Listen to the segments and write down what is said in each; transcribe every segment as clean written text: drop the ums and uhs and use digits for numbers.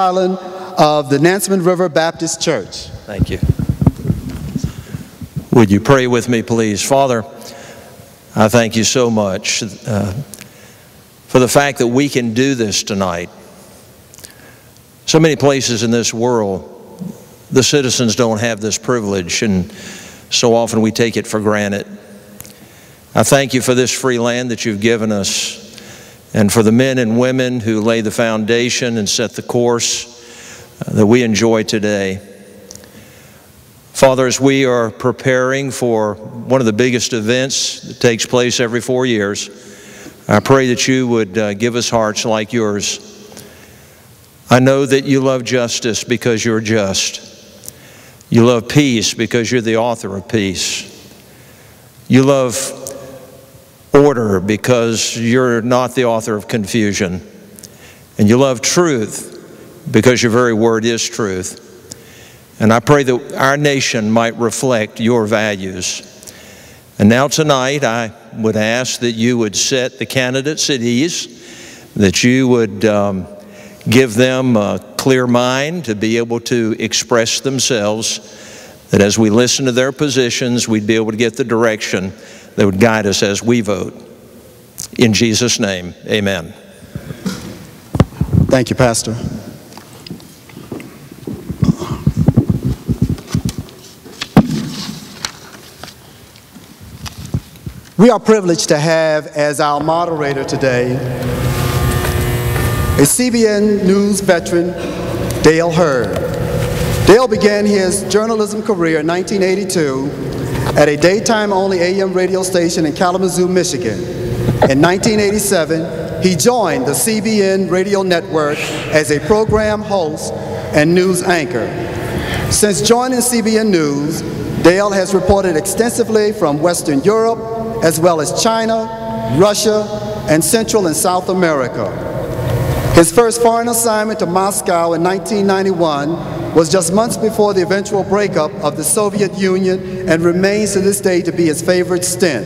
Island of the Nansemond River Baptist Church. Thank you. Would you pray with me, please? Father, I thank you so much for the fact that we can do this tonight. So many places in this world, the citizens don't have this privilege, and so often we take it for granted. I thank you for this free land that you've given us, and for the men and women who lay the foundation and set the course that we enjoy today. Father, as we are preparing for one of the biggest events that takes place every 4 years, I pray that you would give us hearts like yours. I know that you love justice because you're just. You love peace because you're the author of peace. You love order because you're not the author of confusion. And you love truth because your very word is truth. And I pray that our nation might reflect your values. And now tonight I would ask that you would set the candidates at ease, that you would give them a clear mind to be able to express themselves, that as we listen to their positions, we'd be able to get the direction that would guide us as we vote. In Jesus' name, amen. Thank you, Pastor. We are privileged to have as our moderator today a CBN News veteran, Dale Hurd. Dale began his journalism career in 1982 at a daytime-only AM radio station in Kalamazoo, Michigan. In 1987, he joined the CBN radio network as a program host and news anchor. Since joining CBN News, Dale has reported extensively from Western Europe, as well as China, Russia, and Central and South America. His first foreign assignment to Moscow in 1991 was just months before the eventual breakup of the Soviet Union and remains to this day to be his favorite stint.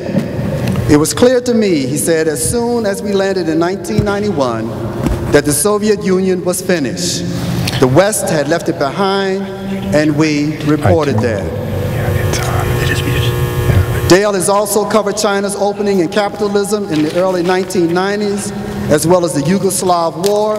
It was clear to me, he said, as soon as we landed in 1991, that the Soviet Union was finished. The West had left it behind, and we reported that. Dale has also covered China's opening in capitalism in the early 1990s, as well as the Yugoslav War,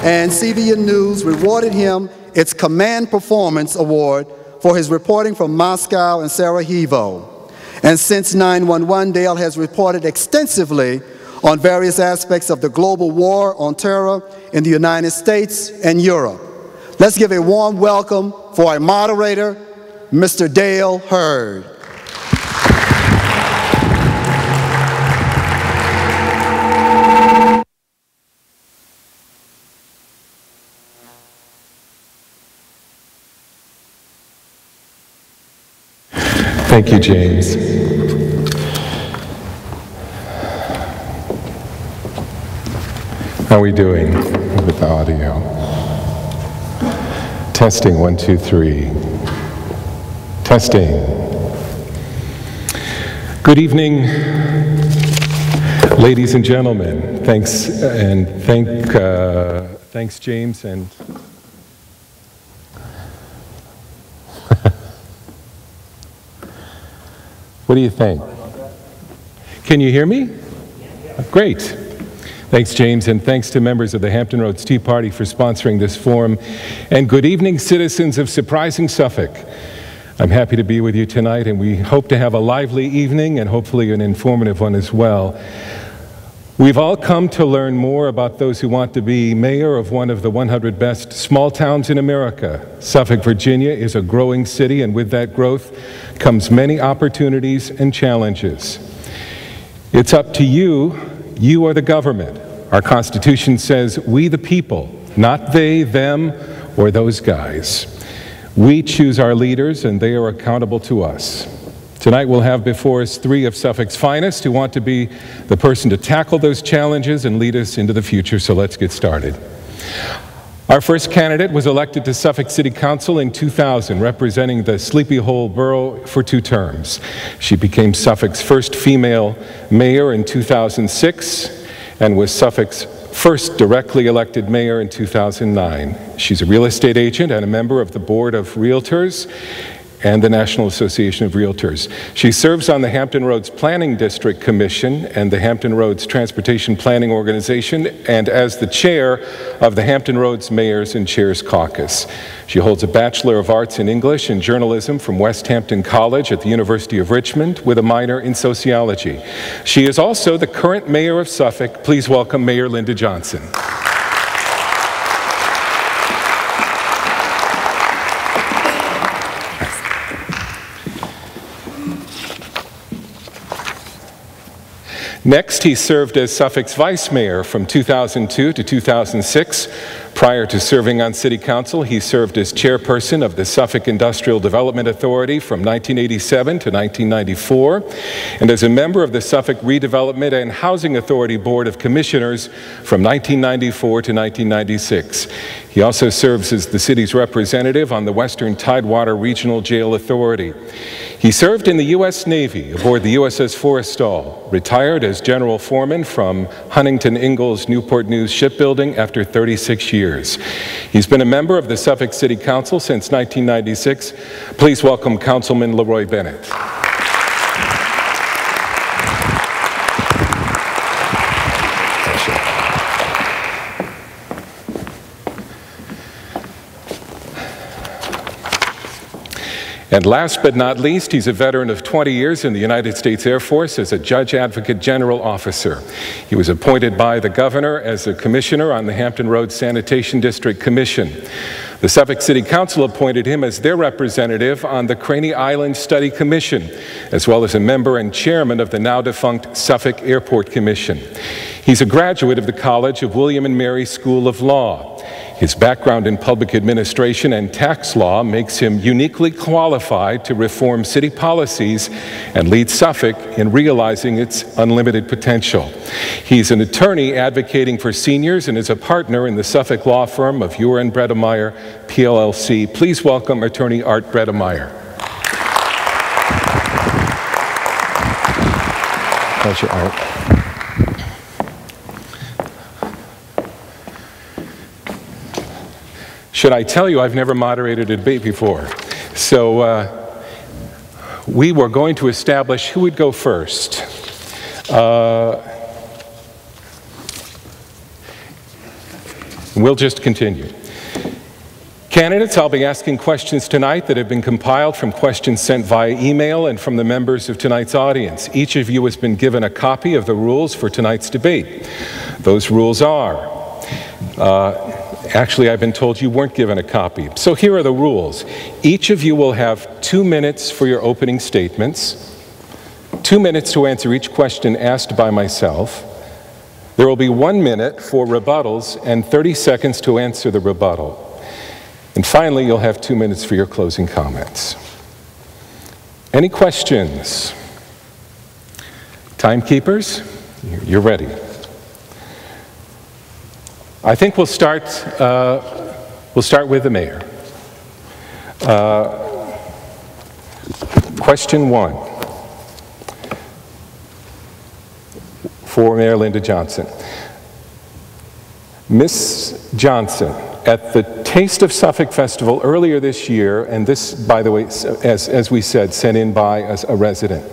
and CBN News rewarded him its Command Performance Award for his reporting from Moscow and Sarajevo. And since 9/11, Dale has reported extensively on various aspects of the global war on terror in the United States and Europe. Let's give a warm welcome for our moderator, Mr. Dale Hurd. Thank you, James. How are we doing with the audio? Testing, 1, 2, 3. Testing. Good evening, ladies and gentlemen. Thanks, and thanks, James, and what do you think? Can you hear me? Great. Thanks, James, and thanks to members of the Hampton Roads Tea Party for sponsoring this forum. And good evening, citizens of surprising Suffolk. I'm happy to be with you tonight, and we hope to have a lively evening and hopefully an informative one as well. We've all come to learn more about those who want to be mayor of one of the 100 best small towns in America. Suffolk, Virginia is a growing city, and with that growth comes many opportunities and challenges. It's up to you. You are the government. Our Constitution says we the people, not they, them, or those guys. We choose our leaders, and they are accountable to us. Tonight we'll have before us 3 of Suffolk's finest who want to be the person to tackle those challenges and lead us into the future, so let's get started. Our first candidate was elected to Suffolk City Council in 2000, representing the Sleepy Hole Borough for 2 terms. She became Suffolk's first female mayor in 2006 and was Suffolk's first directly elected mayor in 2009. She's a real estate agent and a member of the Board of Realtors and the National Association of Realtors. She serves on the Hampton Roads Planning District Commission and the Hampton Roads Transportation Planning Organization, and as the chair of the Hampton Roads Mayors and Chairs Caucus. She holds a Bachelor of Arts in English and Journalism from West Hampton College at the University of Richmond with a minor in sociology. She is also the current mayor of Suffolk. Please welcome Mayor Linda Johnson. Next, he served as Suffolk's vice mayor from 2002 to 2006. Prior to serving on City Council, he served as chairperson of the Suffolk Industrial Development Authority from 1987 to 1994, and as a member of the Suffolk Redevelopment and Housing Authority Board of Commissioners from 1994 to 1996. He also serves as the city's representative on the Western Tidewater Regional Jail Authority. He served in the U.S. Navy aboard the USS Forrestal, retired as general foreman from Huntington Ingalls Newport News Shipbuilding after 36 years. He's been a member of the Suffolk City Council since 1996. Please welcome Councilman Leroy Bennett. And last but not least, he's a veteran of 20 years in the United States Air Force as a Judge Advocate General Officer. He was appointed by the Governor as a Commissioner on the Hampton Roads Sanitation District Commission. The Suffolk City Council appointed him as their representative on the Craney Island Study Commission, as well as a member and chairman of the now-defunct Suffolk Airport Commission. He's a graduate of the College of William and Mary School of Law. His background in public administration and tax law makes him uniquely qualified to reform city policies and lead Suffolk in realizing its unlimited potential. He's an attorney advocating for seniors and is a partner in the Suffolk law firm of Art Bredemeyer, PLLC. Please welcome Attorney Art Bredemeyer. Pleasure, Art. Should I tell you, I've never moderated a debate before. So we were going to establish who would go first. We'll just continue. Candidates, I'll be asking questions tonight that have been compiled from questions sent via email and from the members of tonight's audience. Each of you has been given a copy of the rules for tonight's debate. Those rules are, actually, I've been told you weren't given a copy. So here are the rules. Each of you will have 2 minutes for your opening statements, 2 minutes to answer each question asked by myself. There will be 1 minute for rebuttals and 30 seconds to answer the rebuttal. And finally, you'll have 2 minutes for your closing comments. Any questions? Timekeepers, you're ready. I think we'll start with the mayor. Question 1 for Mayor Linda Johnson. Ms. Johnson, at the Taste of Suffolk Festival earlier this year, and this, by the way, as we said, sent in by a resident,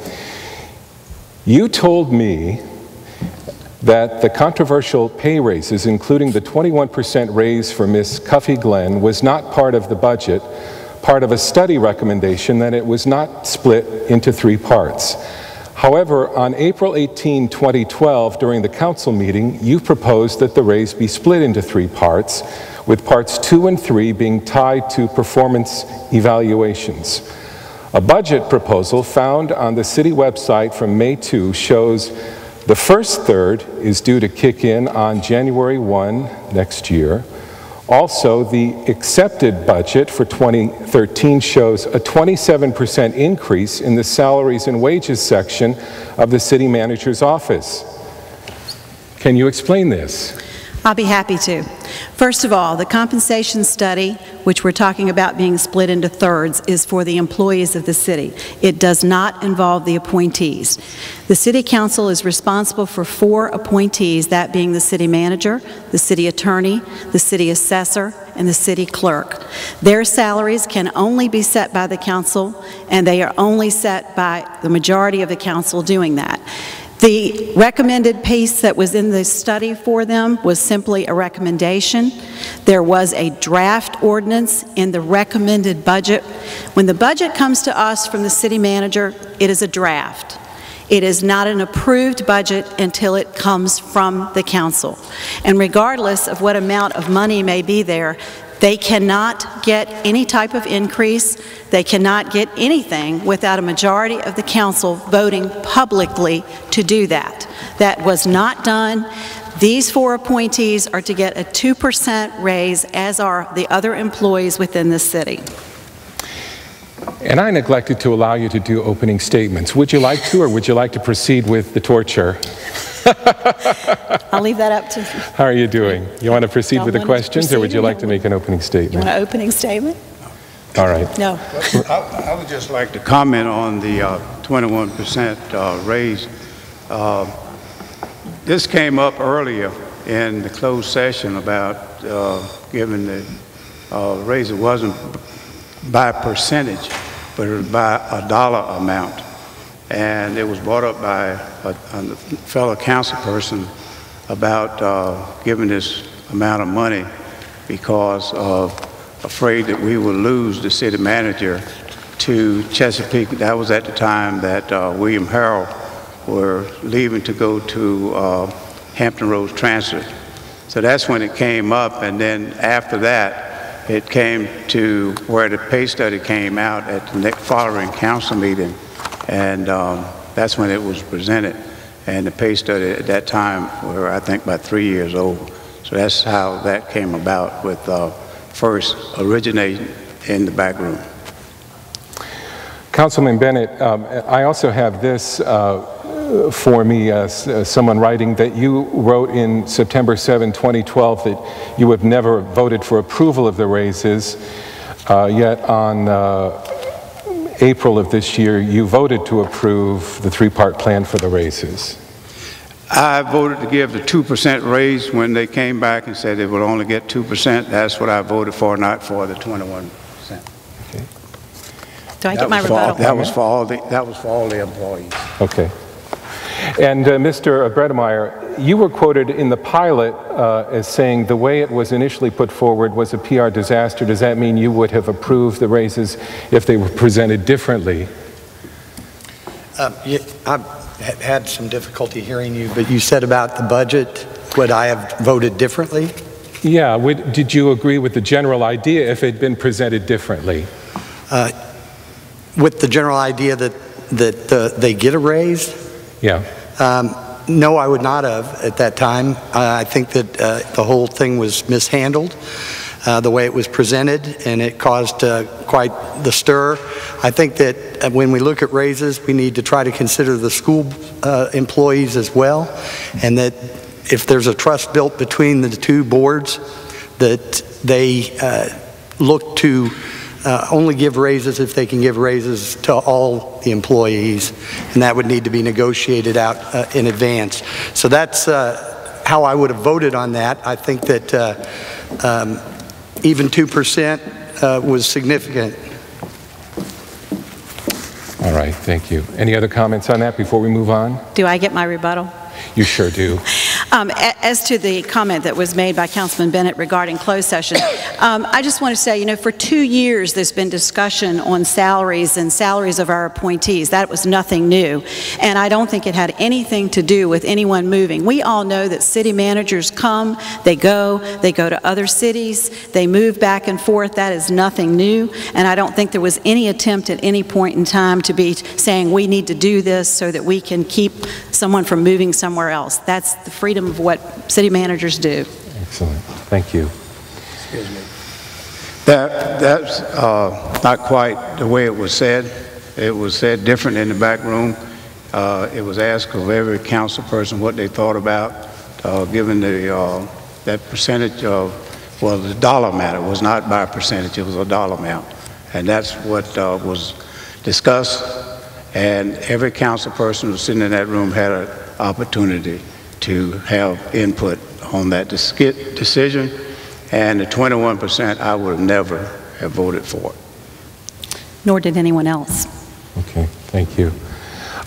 you told me that the controversial pay raises, including the 21% raise for Ms. Cuffy Glenn, was not part of the budget, part of a study recommendation that it was not split into 3 parts. However, on April 18, 2012, during the council meeting, you proposed that the raise be split into 3 parts, with parts 2 and 3 being tied to performance evaluations. A budget proposal found on the city website from May 2 shows the first third is due to kick in on January 1 next year. Also, the accepted budget for 2013 shows a 27% increase in the salaries and wages section of the city manager's office. Can you explain this? I'll be happy to. First of all, the compensation study, which we're talking about being split into thirds, is for the employees of the city. It does not involve the appointees. The City Council is responsible for 4 appointees, that being the city manager, the city attorney, the city assessor, and the city clerk. Their salaries can only be set by the council, and they are only set by the majority of the council doing that. The recommended piece that was in the study for them was simply a recommendation. There was a draft ordinance in the recommended budget. When the budget comes to us from the city manager, it is a draft. It is not an approved budget until it comes from the council. And regardless of what amount of money may be there, they cannot get any type of increase. They cannot get anything without a majority of the council voting publicly to do that. That was not done. These 4 appointees are to get a 2% raise, as are the other employees within the city. And I neglected to allow you to do opening statements. Would you like to, or would you like to proceed with the torture? I'll leave that up to... How are you doing? You want to proceed with the questions, or would you like to make an opening statement? You want an opening statement? All right. No. I would just like to comment on the 21% raise. This came up earlier in the closed session about giving the raise. It wasn't by percentage, but it was by a dollar amount. And it was brought up by a fellow council person about giving this amount of money because of afraid that we would lose the city manager to Chesapeake. That was at the time that William Harrell were leaving to go to Hampton Roads Transit. So that's when it came up, and then after that, it came to where the pay study came out at the next following council meeting, and that's when it was presented. And the pay study at that time were, I think, about 3 years old. So that's how that came about, with first originating in the back room. Councilman Bennett, I also have this for me, someone writing that you wrote in September 7, 2012 that you have never voted for approval of the raises, yet on April of this year you voted to approve the 3-part plan for the raises. I voted to give the 2% raise when they came back and said they would only get 2%. That's what I voted for, not for the 21%. Okay. Do I get my rebuttal? That was for all the employees. Okay. And Mr. Bredemeyer, you were quoted in the pilot as saying the way it was initially put forward was a PR disaster. Does that mean you would have approved the raises if they were presented differently? I've had some difficulty hearing you, but you said about the budget, would I have voted differently? Yeah, did you agree with the general idea if it had been presented differently? With the general idea that they get a raise? Yeah. No, I would not have at that time. I think that the whole thing was mishandled, the way it was presented, and it caused quite the stir. I think that when we look at raises, we need to try to consider the school employees as well, and that if there's a trust built between the two boards, that they look to only give raises if they can give raises to all the employees, and that would need to be negotiated out in advance. So that's how I would have voted on that. I think that even 2% was significant. All right, thank you. Any other comments on that before we move on? Do I get my rebuttal? You sure do. As to the comment that was made by Councilman Bennett regarding closed session, I just want to say, you know, for 2 years there's been discussion on salaries and salaries of our appointees. That was nothing new, and I don't think it had anything to do with anyone moving. We all know that city managers come, they go to other cities, they move back and forth. That is nothing new, and I don't think there was any attempt at any point in time to be saying we need to do this so that we can keep someone from moving somewhere else. That's the freedom of what city managers do. Excellent. Thank you. Excuse me. That's not quite the way it was said. It was said different in the back room. It was asked of every council person what they thought about giving the that percentage of, well, the dollar amount. It was not by percentage, it was a dollar amount. And that's what was discussed, and every council person who was sitting in that room had an opportunity to have input on that decision, and the 21% I would never have voted for. Nor did anyone else. Okay, thank you.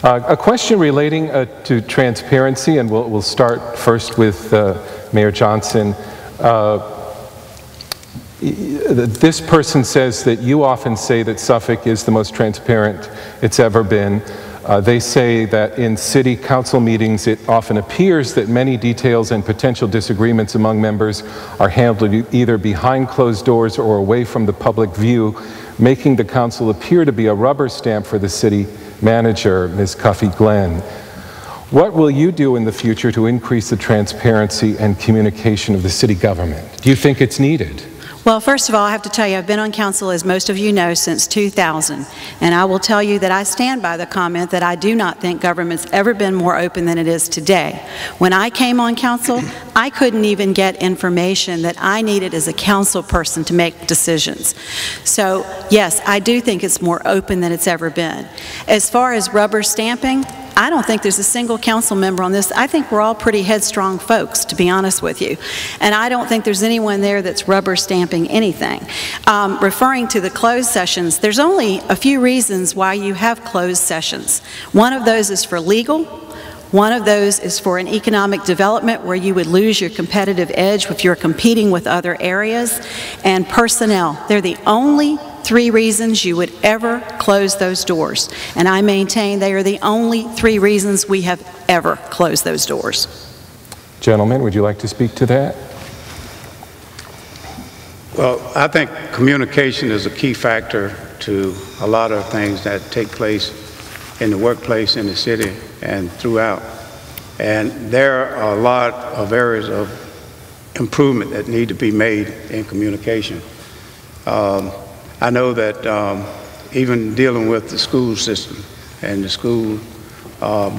A question relating to transparency, and we'll start first with Mayor Johnson. This person says that you often say that Suffolk is the most transparent it's ever been. They say that in city council meetings it often appears that many details and potential disagreements among members are handled either behind closed doors or away from the public view, making the council appear to be a rubber stamp for the city manager, Ms. Cuffey-Glenn. What will you do in the future to increase the transparency and communication of the city government? Do you think it's needed? Well, first of all, I have to tell you, I've been on council, as most of you know, since 2000. And I will tell you that I stand by the comment that I do not think government's ever been more open than it is today. When I came on council, I couldn't even get information that I needed as a council person to make decisions. So, yes, I do think it's more open than it's ever been. As far as rubber stamping, I don't think there's a single council member on this. I think we're all pretty headstrong folks, to be honest with you. And I don't think there's anyone there that's rubber stamping anything. Referring to the closed sessions, there's only a few reasons why you have closed sessions. One of those is for legal. One of those is for an economic development where you would lose your competitive edge if you're competing with other areas. And personnel. They're the only 3 reasons you would ever close those doors. And I maintain they are the only 3 reasons we have ever closed those doors. Gentlemen, would you like to speak to that? Well, I think communication is a key factor to a lot of things that take place in the workplace, in the city, and throughout. And there are a lot of areas of improvement that need to be made in communication. I know that even dealing with the school system and the school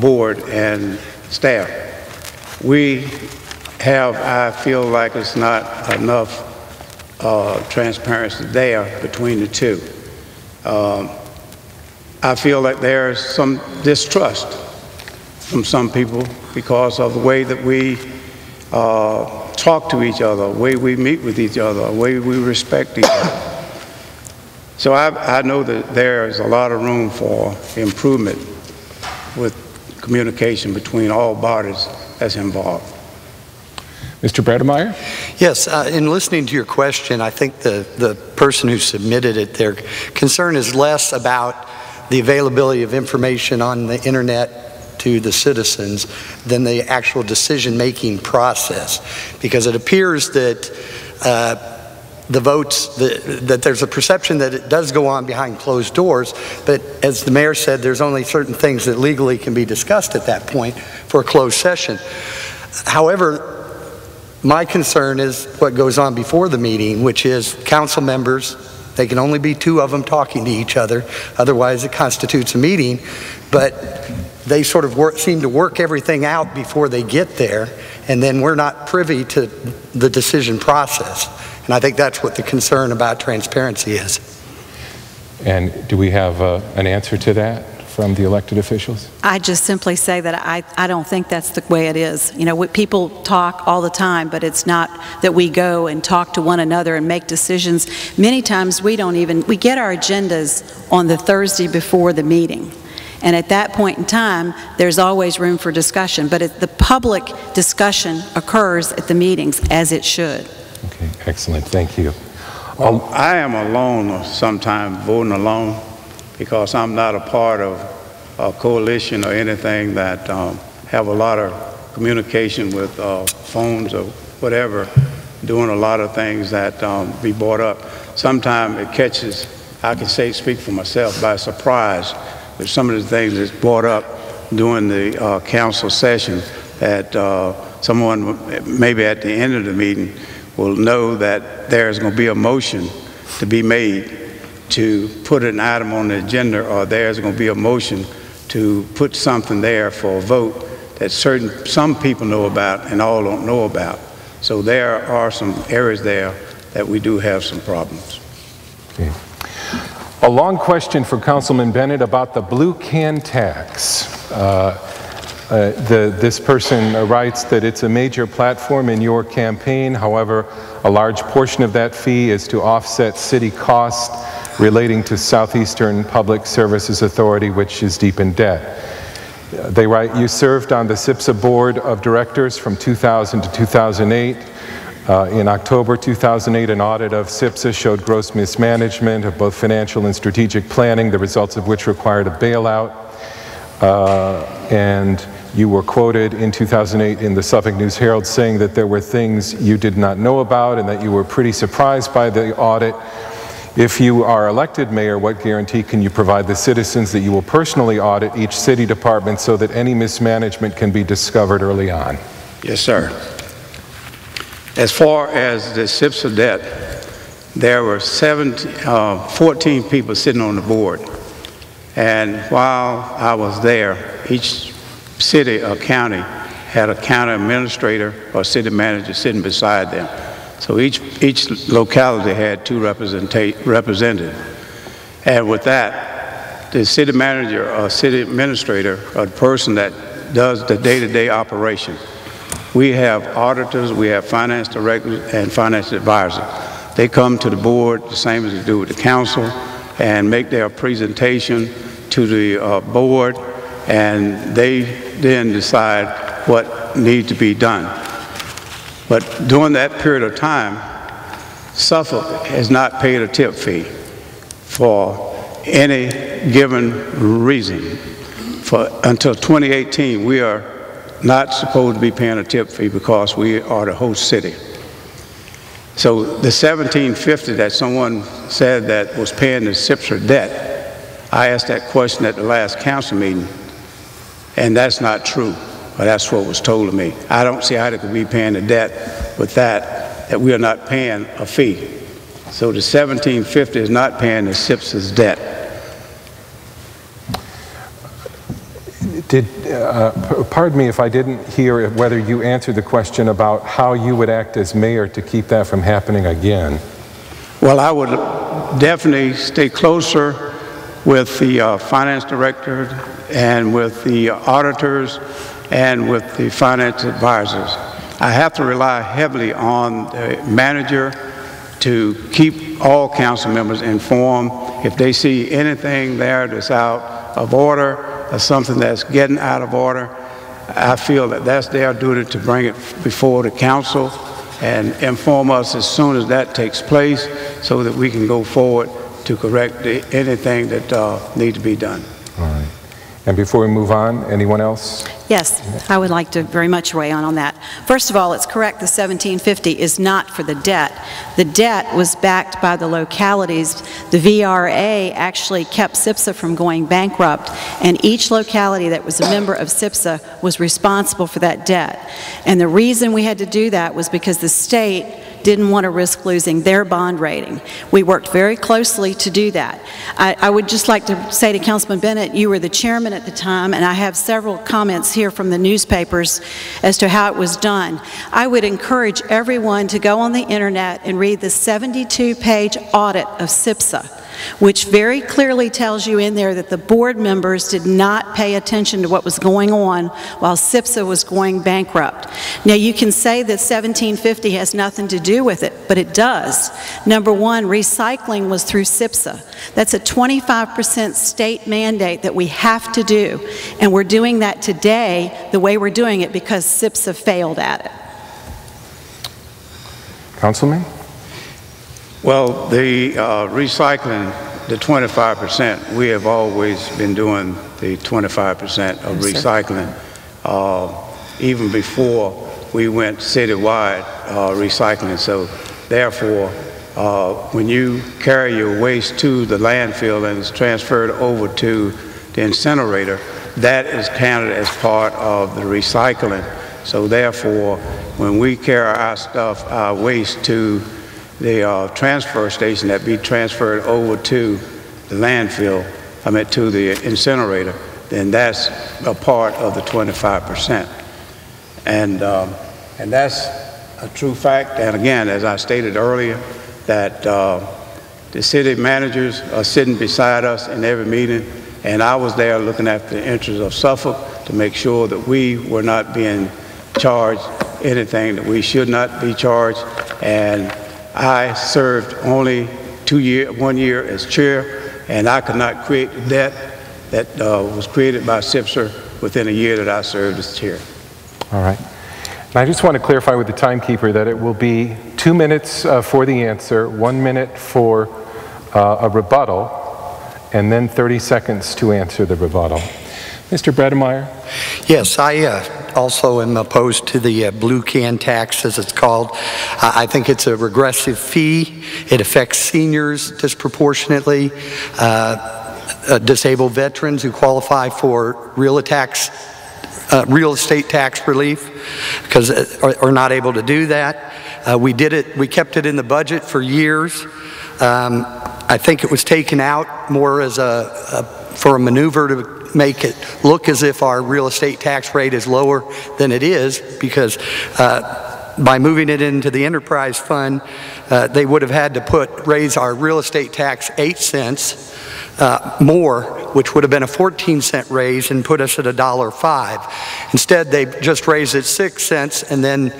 board and staff, we have, I feel like it's not enough transparency there between the two. I feel like there's some distrust from some people because of the way that we talk to each other, the way we meet with each other, the way we respect each other. So I know that there is a lot of room for improvement with communication between all bodies that's involved. Mr. Bredemeyer? Yes, in listening to your question, I think the person who submitted it, their concern is less about the availability of information on the internet to the citizens than the actual decision-making process. Because it appears that the votes, that there's a perception that it does go on behind closed doors, but as the mayor said, there's only certain things that legally can be discussed at that point for a closed session. However, my concern is what goes on before the meeting, which is council members, they can only be 2 of them talking to each other, otherwise it constitutes a meeting, but they sort of seem to work everything out before they get there, and then we're not privy to the decision process. And I think that's what the concern about transparency is. And do we have an answer to that from the elected officials? I just simply say that I don't think that's the way it is. You know, people talk all the time, but it's not that we go and talk to one another and make decisions. Many times we get our agendas on the Thursday before the meeting. And at that point in time, there's always room for discussion. But the public discussion occurs at the meetings, as it should. Okay, excellent. Thank you. Well, I am alone sometimes, voting alone, because I'm not a part of a coalition or anything that have a lot of communication with phones or whatever, doing a lot of things that be brought up. Sometimes it catches, I can speak for myself, by surprise with some of the things that's brought up during the council session that someone maybe at the end of the meeting will know that there's going to be a motion to be made to put an item on the agenda, or there's going to be a motion to put something there for a vote that some people know about and all don't know about. So there are some areas there that we do have some problems. Okay. A long question for Councilman Bennett about the blue can tax. This person writes that it's a major platform in your campaign. However, a large portion of that fee is to offset city costs relating to Southeastern Public Services Authority, which is deep in debt. They write, you served on the SIPSA Board of Directors from 2000 to 2008. In October 2008, an audit of SIPSA showed gross mismanagement of both financial and strategic planning, the results of which required a bailout. And you were quoted in 2008 in the Suffolk News Herald saying that there were things you did not know about and that you were pretty surprised by the audit. If you are elected mayor, what guarantee can you provide the citizens that you will personally audit each city department so that any mismanagement can be discovered early on? Yes, sir. As far as the SIPSA debt, there were 14 people sitting on the board. And while I was there, each city or county had a county administrator or city manager sitting beside them. So each locality had 2 representatives. And with that, the city manager or city administrator or the person that does the day-to-day operation, we have auditors, we have finance directors and finance advisors. They come to the board the same as they do with the council and make their presentation to the board, and they then decide what needs to be done. But during that period of time, Suffolk has not paid a tip fee for any given reason. Until 2018, we are not supposed to be paying a tip fee because we are the host city. So the $17.50 that someone said that was paying the SIPSA debt, I asked that question at the last council meeting, and that's not true. But that's what was told to me. I don't see how they could be paying the debt with that we are not paying a fee. So the $17.50 is not paying the SIPSA's debt. Pardon me if I didn't hear whether you answered the question about how you would act as mayor to keep that from happening again. Well, I would definitely stay closer with the finance director and with the auditors and with the finance advisors. I have to rely heavily on the manager to keep all council members informed. If they see anything there that's out of order or something that's getting out of order, I feel that that's their duty to bring it before the council and inform us as soon as that takes place so that we can go forward to correct anything that needs to be done. All right. And before we move on, anyone else? Yes, I would like to very much weigh in on that. First of all, it's correct the $17.50 is not for the debt. The debt was backed by the localities. The VRA actually kept SIPSA from going bankrupt, and each locality that was a member of SIPSA was responsible for that debt. And the reason we had to do that was because the state didn't want to risk losing their bond rating. We worked very closely to do that. I would just like to say to Councilman Bennett, you were the chairman at the time, and I have several comments here from the newspapers as to how it was done. I would encourage everyone to go on the internet and read the 72-page audit of SIPSA, which very clearly tells you in there that the board members did not pay attention to what was going on while SIPSA was going bankrupt. Now, you can say that $17.50 has nothing to do with it, but it does. Number one, recycling was through SIPSA. That's a 25% state mandate that we have to do, and we're doing that today the way we're doing it because SIPSA failed at it. Councilman? Well, the recycling, the 25%, we have always been doing the 25% of recycling, even before we went citywide recycling. So therefore, when you carry your waste to the landfill and it's transferred over to the incinerator, that is counted as part of the recycling. So therefore, when we carry our stuff, our waste to the transfer station that be transferred over to the landfill, to the incinerator, then that's a part of the 25%. And that's a true fact. And again, as I stated earlier, that the city managers are sitting beside us in every meeting, and I was there looking after the interests of Suffolk to make sure that we were not being charged anything that we should not be charged. And I served only 1 year as chair, and I could not create the debt that was created by SIPSR within a year that I served as chair. All right. And I just want to clarify with the timekeeper that it will be 2 minutes for the answer, 1 minute for a rebuttal, and then 30 seconds to answer the rebuttal. Mr. Bredemeyer? Yes, I also am opposed to the blue can tax, as it's called. I think it's a regressive fee. It affects seniors disproportionately, disabled veterans who qualify for real estate tax relief because are not able to do that. We kept it in the budget for years. I think it was taken out more as for a maneuver to make it look as if our real estate tax rate is lower than it is, because by moving it into the enterprise fund, they would have had to raise our real estate tax 8 cents more, which would have been a 14-cent raise and put us at $1.05. Instead, they just raised it 6 cents and then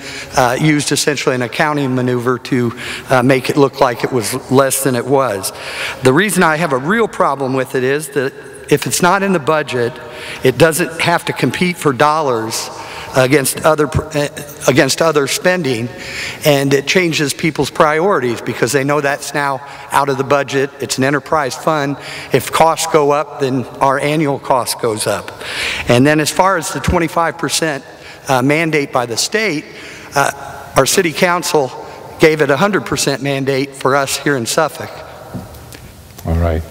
used essentially an accounting maneuver to make it look like it was less than it was. The reason I have a real problem with it is that if it's not in the budget, it doesn't have to compete for dollars against other spending, and it changes people's priorities because they know that's now out of the budget. It's an enterprise fund. If costs go up, then our annual cost goes up. And then as far as the 25% mandate by the state, our city council gave it a 100% mandate for us here in Suffolk. All right.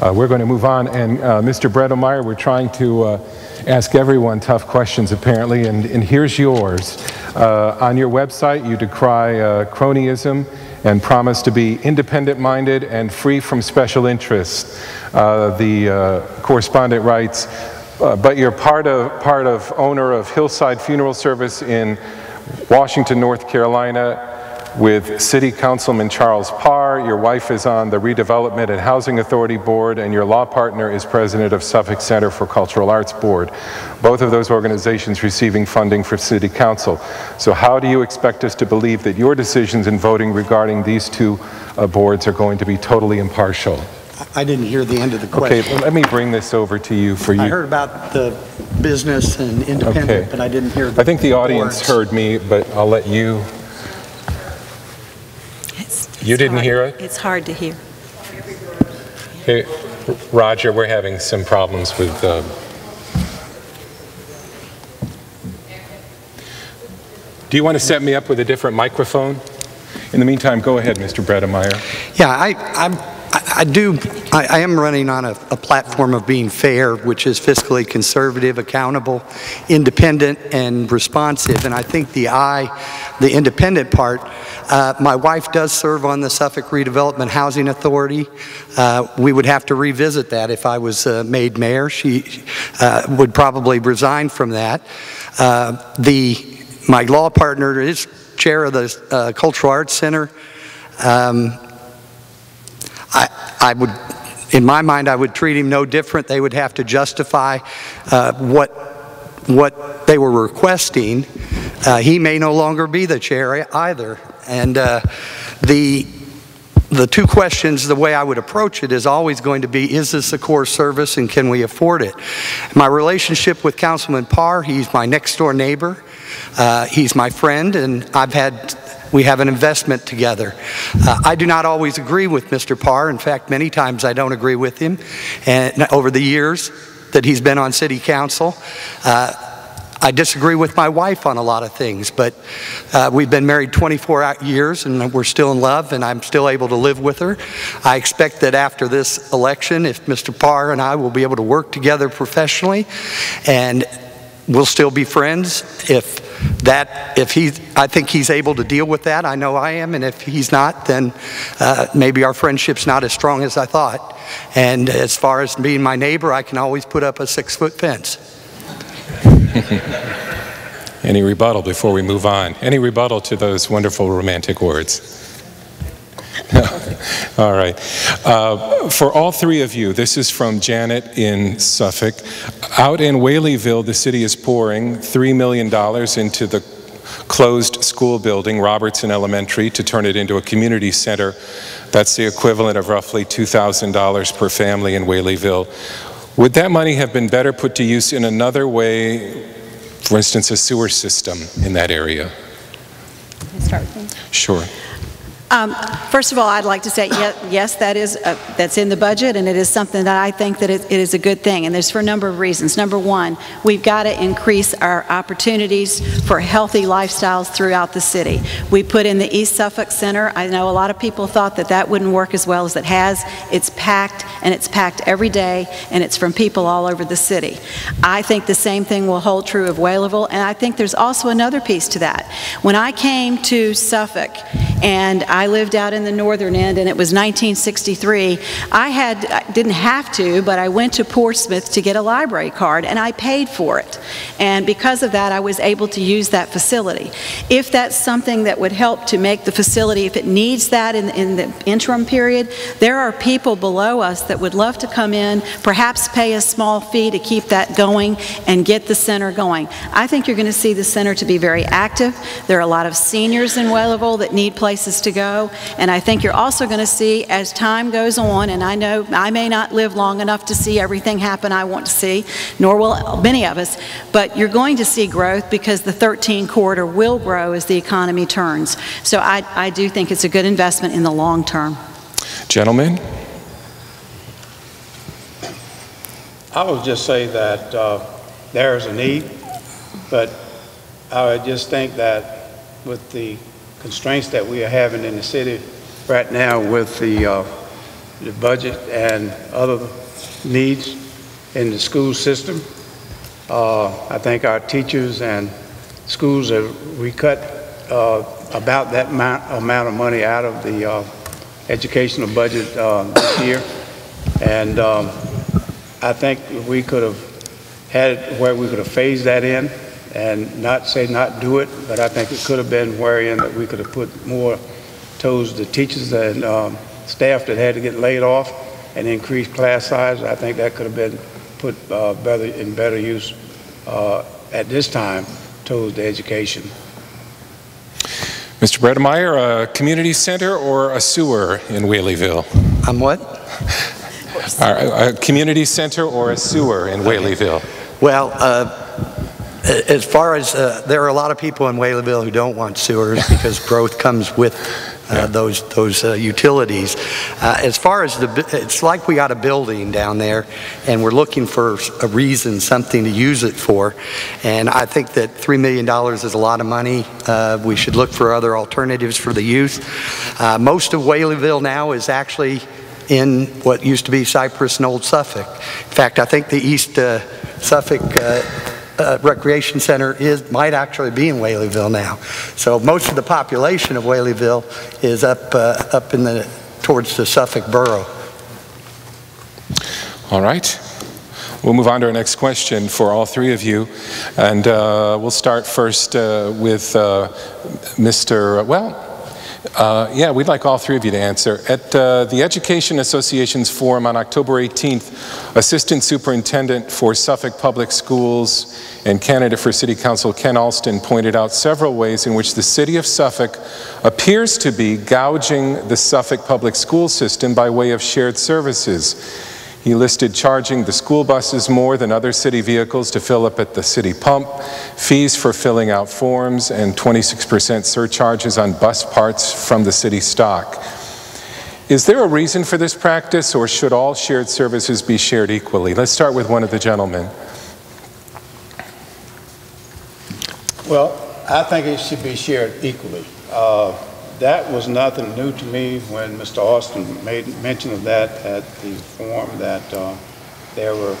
We're going to move on, and Mr. Bredemeyer, we're trying to ask everyone tough questions apparently, and here's yours. On your website, you decry cronyism and promise to be independent-minded and free from special interests. The correspondent writes, but you're part of owner of Hillside Funeral Service in Washington, North Carolina, with City Councilman Charles Parr. Your wife is on the Redevelopment and Housing Authority Board, and your law partner is president of Suffolk Center for Cultural Arts Board. Both of those organizations receiving funding for City Council. So how do you expect us to believe that your decisions in voting regarding these two boards are going to be totally impartial? I didn't hear the end of the question. Okay, well, let me bring this over to you for you. I heard about the business and independent, but I didn't hear the I think the audience heard me, but I'll let you. You didn't hear it? It's hard to hear. Hey, Roger, we're having some problems with... Do you want to set me up with a different microphone? In the meantime, go ahead, Mr. Bredemeyer. Yeah, I am running on a platform of being fair, which is fiscally conservative, accountable, independent, and responsive. And I think the independent part, my wife does serve on the Suffolk Redevelopment Housing Authority. We would have to revisit that if I was made mayor. She would probably resign from that. My law partner is chair of the Cultural Arts Center. I would, in my mind, I would treat him no different. They would have to justify what they were requesting. He may no longer be the chair either. And the two questions, the way I would approach it is always going to be, is this a core service and can we afford it? My relationship with Councilman Parr, he's my next door neighbor. He's my friend, and we have an investment together. I do not always agree with Mr. Parr. In fact, many times I don't agree with him. And over the years that he's been on city council, I disagree with my wife on a lot of things, but we've been married 24 years and we're still in love, and I'm still able to live with her. I expect that after this election, if Mr. Parr and I will be able to work together professionally, and we'll still be friends. I think he's able to deal with that. I know I am, and if he's not, then maybe our friendship's not as strong as I thought. And as far as being my neighbor, I can always put up a 6-foot fence. Any rebuttal before we move on? Any rebuttal to those wonderful romantic words? All right. For all three of you, this is from Janet in Suffolk. Out in Whaleyville, the city is pouring $3 million into the closed school building, Robertson Elementary, to turn it into a community center. That's the equivalent of roughly $2,000 per family in Whaleyville. Would that money have been better put to use in another way, for instance, a sewer system in that area? Can I start with me? Sure. First of all, I'd like to say, yes, that's in the budget, and it is something that I think that it is a good thing, and there's for a number of reasons. Number one, we've got to increase our opportunities for healthy lifestyles throughout the city. We put in the East Suffolk Center. I know a lot of people thought that that wouldn't work as well as it has. It's packed, and it's packed every day, and it's from people all over the city. I think the same thing will hold true of Whaleyville, and I think there's also another piece to that. When I came to Suffolk, and I lived out in the northern end, and it was 1963. I didn't have to, but I went to Portsmouth to get a library card, and I paid for it. And because of that, I was able to use that facility. If that's something that would help to make the facility, if it needs that in the interim period, there are people below us that would love to come in, perhaps pay a small fee to keep that going and get the center going. I think you're going to see the center to be very active. There are a lot of seniors in Whaleyville that need places to go, and I think you're also going to see, as time goes on, and I know I may not live long enough to see everything happen I want to see, nor will many of us, but you're going to see growth because the 13 corridor will grow as the economy turns. So I do think it's a good investment in the long term. Gentlemen? I would just say that there is a need, but I would just think that with the constraints that we are having in the city right now with the budget and other needs in the school system, I think our teachers and schools we cut about that amount of money out of the educational budget this year, and I think we could have had it where we could have phased that in and not say not do it, but I think it could have been wherein that we could have put more towards the teachers and staff that had to get laid off and increase class size. I think that could have been put in better use at this time towards the education. Mr. Bredemeyer, a community center or a sewer in Whaleyville? I'm what? A community center or a sewer in Whaleyville? Well, as far as there are a lot of people in Whaleyville who don't want sewers because growth comes with those utilities. As far as it's like we got a building down there, and we're looking for a reason, something to use it for. And I think that $3 million is a lot of money. We should look for other alternatives for the youth. Most of Whaleyville now is actually in what used to be Cypress and Old Suffolk. In fact, I think the East Suffolk Recreation Center might actually be in Whaleyville now. So most of the population of Whaleyville is up in towards the Suffolk borough. All right. We'll move on to our next question for all three of you. And we'll start first with Mr. Yeah, we'd like all three of you to answer. At the Education Association's forum on October 18th, Assistant Superintendent for Suffolk Public Schools and candidate for City Council Ken Alston pointed out several ways in which the City of Suffolk appears to be gouging the Suffolk public school system by way of shared services. He listed charging the school buses more than other city vehicles to fill up at the city pump, fees for filling out forms, and 26% surcharges on bus parts from the city stock. Is there a reason for this practice, or should all shared services be shared equally? Let's start with one of the gentlemen. Well, I think it should be shared equally. That was nothing new to me when Mr. Austin made mention of that at the forum, that there were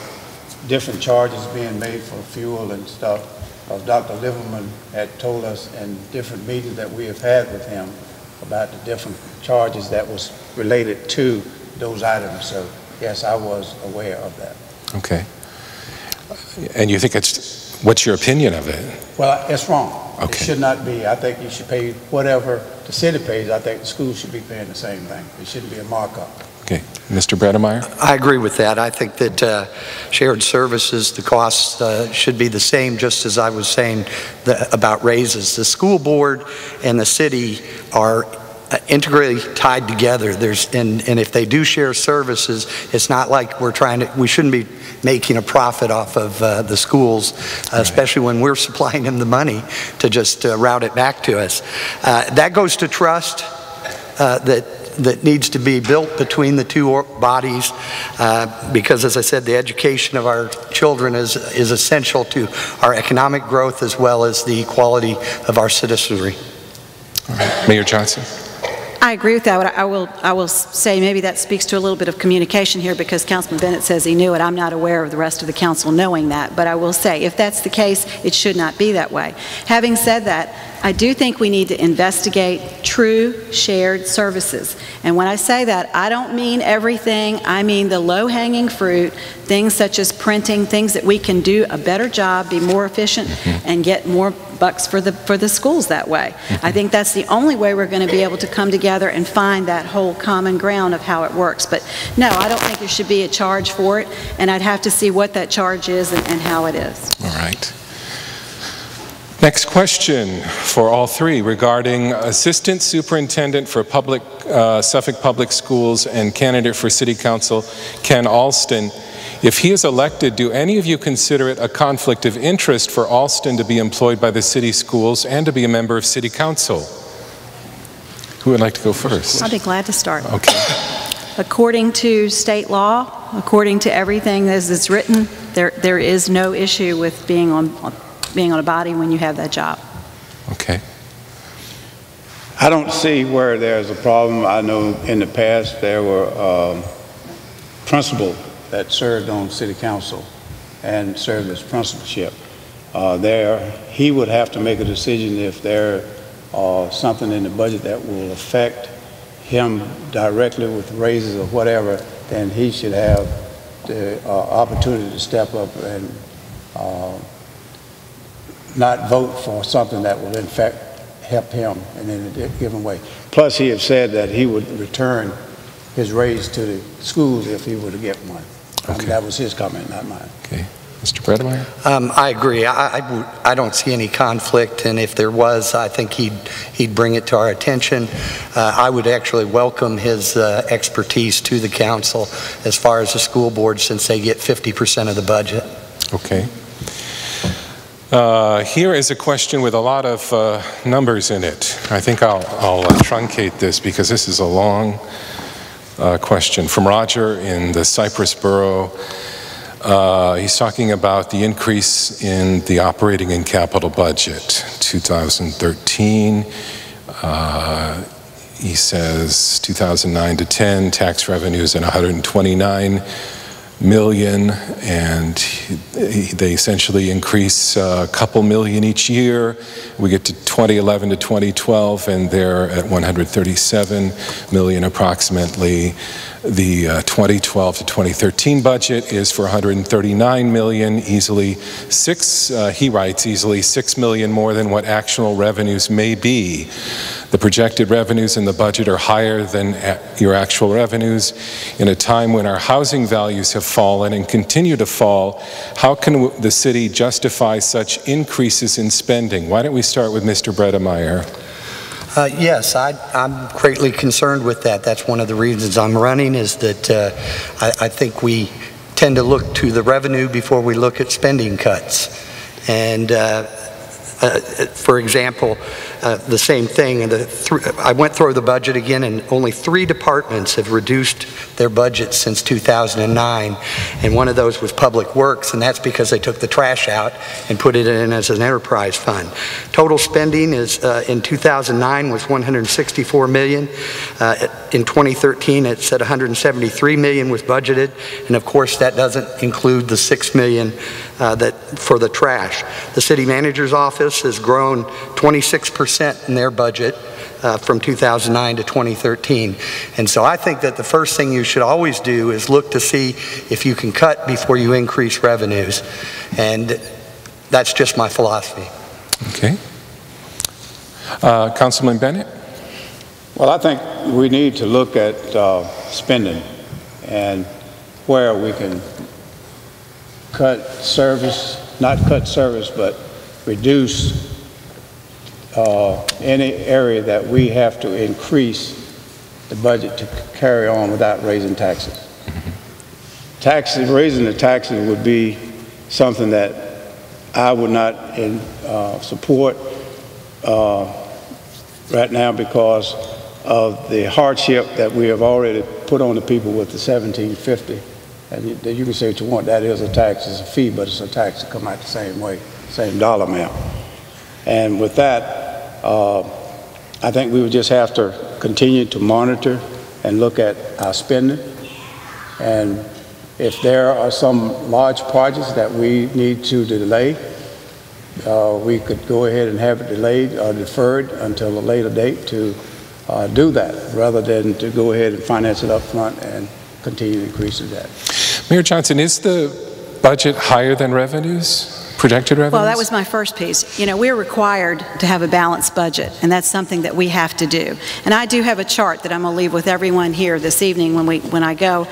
different charges being made for fuel and stuff. Dr. Liverman had told us in different meetings that we have had with him about the different charges that was related to those items. So yes, I was aware of that. Okay. And you think it's What's your opinion of it? Well, it's wrong. Okay. It should not be. I think you should pay whatever the city pays. I think the school should be paying the same thing. It shouldn't be a markup. Okay. Mr. Bredemeyer? I agree with that. I think that shared services, the costs should be the same, just as I was saying about raises. The school board and the city are integrally tied together. And if they do share services, it's not like we shouldn't be making a profit off of the schools, especially when we're supplying them the money to just route it back to us. That goes to trust that needs to be built between the two bodies, because, as I said, the education of our children is essential to our economic growth as well as the quality of our citizenry. All right. Mayor Johnson? I agree with that. I will say maybe that speaks to a little bit of communication here, because Councilman Bennett says he knew it. I'm not aware of the rest of the council knowing that, but I will say if that's the case, it should not be that way. Having said that, I do think we need to investigate true shared services. And when I say that, I don't mean everything. I mean the low-hanging fruit, things such as printing, things that we can do a better job, be more efficient, and get more bucks for the schools that way. I think that's the only way we're going to be able to come together and find that whole common ground of how it works. But no, I don't think there should be a charge for it, and I'd have to see what that charge is and how it is. All right. Next question for all three regarding Assistant Superintendent for Suffolk Public Schools and candidate for City Council, Ken Alston. If he is elected, do any of you consider it a conflict of interest for Alston to be employed by the city schools and to be a member of City Council? Who would like to go first? I'll be glad to start. Okay. According to state law, according to everything as it's written, there is no issue with being on a body when you have that job. Okay. I don't see where there's a problem. I know in the past there were principals that served on city council and served as principalship. He would have to make a decision if there something in the budget that will affect him directly with raises or whatever, then he should have the opportunity to step up and not vote for something that will in fact help him in a given way. Plus, he had said that he would return his raise to the schools if he were to get one. Okay. That was his comment, not mine. Okay. Mr. Bredemeyer? I agree. I don't see any conflict, and if there was, I think he'd bring it to our attention. I would actually welcome his expertise to the council as far as the school board, since they get 50% of the budget. Okay. Here is a question with a lot of numbers in it. I think I'll truncate this because this is a long question. From Roger in the Cypress Borough. He's talking about the increase in the operating and capital budget. 2013, he says 2009 to 10, tax revenues at 129 million, and they essentially increase a couple million each year. We get to 2011 to 2012, and they're at 137 million approximately. The 2012 to 2013 budget is for 139 million, easily he writes, easily 6 million more than what actual revenues may be. The projected revenues in the budget are higher than your actual revenues. In a time when our housing values have fallen and continue to fall, how can the city justify such increases in spending? Why don't we start with Mr. Bredemeyer? Yes, I'm greatly concerned with that. That's one of the reasons I'm running, is that I think we tend to look to the revenue before we look at spending cuts. And for example, the same thing, I went through the budget again, and only 3 departments have reduced their budget since 2009, and one of those was Public Works, and that's because they took the trash out and put it in as an enterprise fund. Total spending is in 2009 was 164 million. In 2013, it's at 173 million was budgeted, and of course that doesn't include the 6 million for the trash. The city manager's office has grown 26% in their budget from 2009 to 2013. And so I think that the first thing you should always do is look to see if you can cut before you increase revenues. And that's just my philosophy. Okay. Councilman Bennett? Well, I think we need to look at spending and where we can cut service, not cut service, but reduce any area that we have to increase the budget to carry on without raising taxes. Raising the taxes would be something that I would not support right now because of the hardship that we have already put on the people with the $17.50. And you can say what you want, that is a tax, it's a fee, but it's a tax to come out the same way, same dollar amount. And with that, I think we would just have to continue to monitor and look at our spending. And if there are some large projects that we need to delay, we could go ahead and have it delayed or deferred until a later date to do that, rather than to go ahead and finance it up front and continue to increase the debt. Mayor Johnson, is the budget higher than revenues? Projected revenues? Well, that was my first piece. You know, we're required to have a balanced budget, and that's something that we have to do. And I do have a chart that I'm going to leave with everyone here this evening when I go,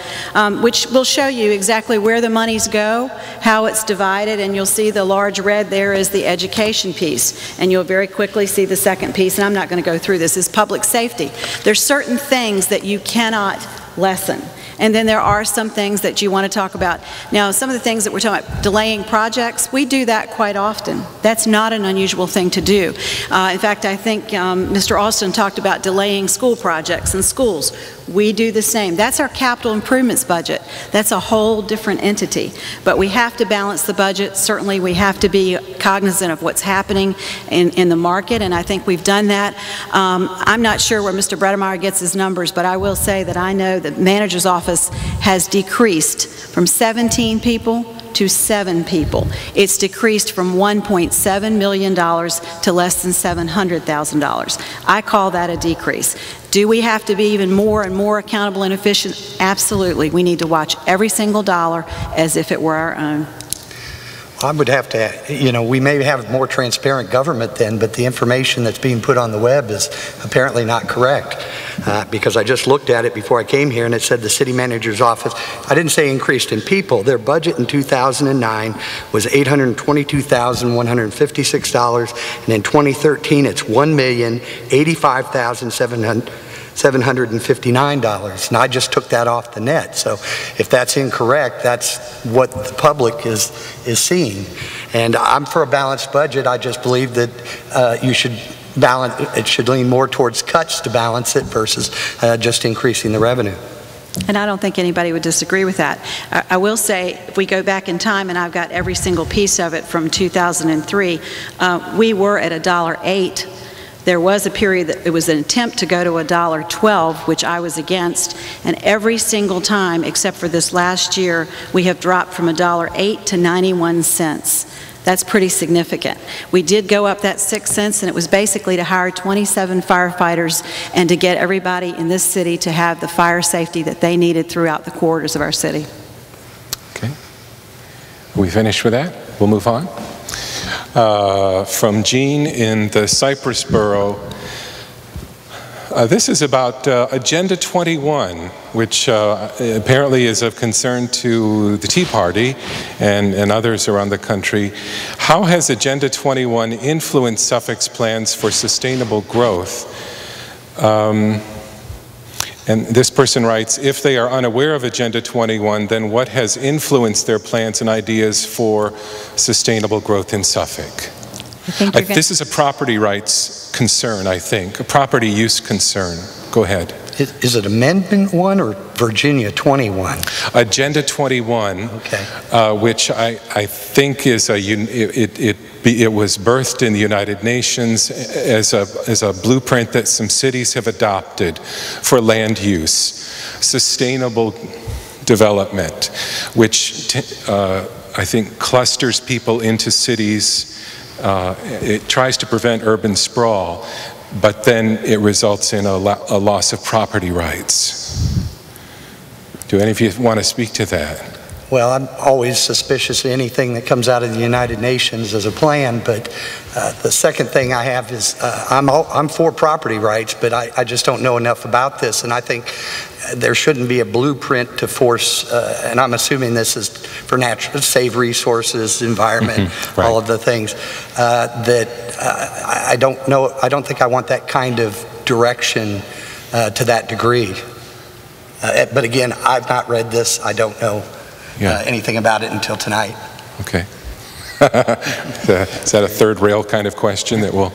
which will show you exactly where the monies go, how it's divided, and you'll see the large red there is the education piece. And you'll very quickly see the second piece, and I'm not going to go through this, is public safety. There's certain things that you cannot lessen. And then there are some things that you want to talk about. Now, some of the things that we're talking about, delaying projects, we do that quite often. That's not an unusual thing to do. In fact, I think Mr. Austin talked about delaying school projects in schools. We do the same. That's our capital improvements budget. That's a whole different entity. But we have to balance the budget. Certainly, we have to be cognizant of what's happening in the market, and I think we've done that. I'm not sure where Mr. Bredemeyer gets his numbers, but I will say that I know the manager's office has decreased from 17 people to 7 people. It's decreased from $1.7 million to less than $700,000. I call that a decrease. Do we have to be even more and more accountable and efficient? Absolutely. We need to watch every single dollar as if it were our own. I would have to, you know, we may have more transparent government then, but the information that's being put on the web is apparently not correct. Because I just looked at it before I came here and it said the city manager's office, I didn't say increased in people, their budget in 2009 was $822,156, and in 2013 it's $1,085,759, and I just took that off the net. So if that's incorrect, that's what the public is seeing. And I'm for a balanced budget. I just believe that you should balance, it should lean more towards cuts to balance it versus just increasing the revenue. And I don't think anybody would disagree with that. I will say, if we go back in time, and I've got every single piece of it from 2003, we were at $1.08. There was a period that it was an attempt to go to $1.12, which I was against, and every single time, except for this last year, we have dropped from $1.08 to 91 cents. That's pretty significant. We did go up that 6 cents, and it was basically to hire 27 firefighters and to get everybody in this city to have the fire safety that they needed throughout the corridors of our city. Okay. Are we finished with that? We'll move on. From Jean in the Cypress Borough. This is about Agenda 21, which apparently is of concern to the Tea Party and others around the country. How has Agenda 21 influenced Suffolk's plans for sustainable growth? And this person writes, if they are unaware of Agenda 21, then what has influenced their plans and ideas for sustainable growth in Suffolk? This is a property rights concern, I think, a property use concern. Go ahead. Is it Amendment 1 or Virginia 21? Agenda 21, okay. Which I think is it was birthed in the United Nations as a blueprint that some cities have adopted for land use, sustainable development, which I think clusters people into cities. It tries to prevent urban sprawl, but then it results in a loss of property rights. Do any of you want to speak to that? Well, I'm always suspicious of anything that comes out of the United Nations as a plan, but the second thing I have is I'm for property rights, but I just don't know enough about this, and I think there shouldn't be a blueprint to force, and I'm assuming this is for natural, save resources, environment, right. All of the things, I don't know, I don't think I want that kind of direction to that degree. But again, I've not read this, I don't know anything about it until tonight. Okay. Is that a third rail kind of question that will...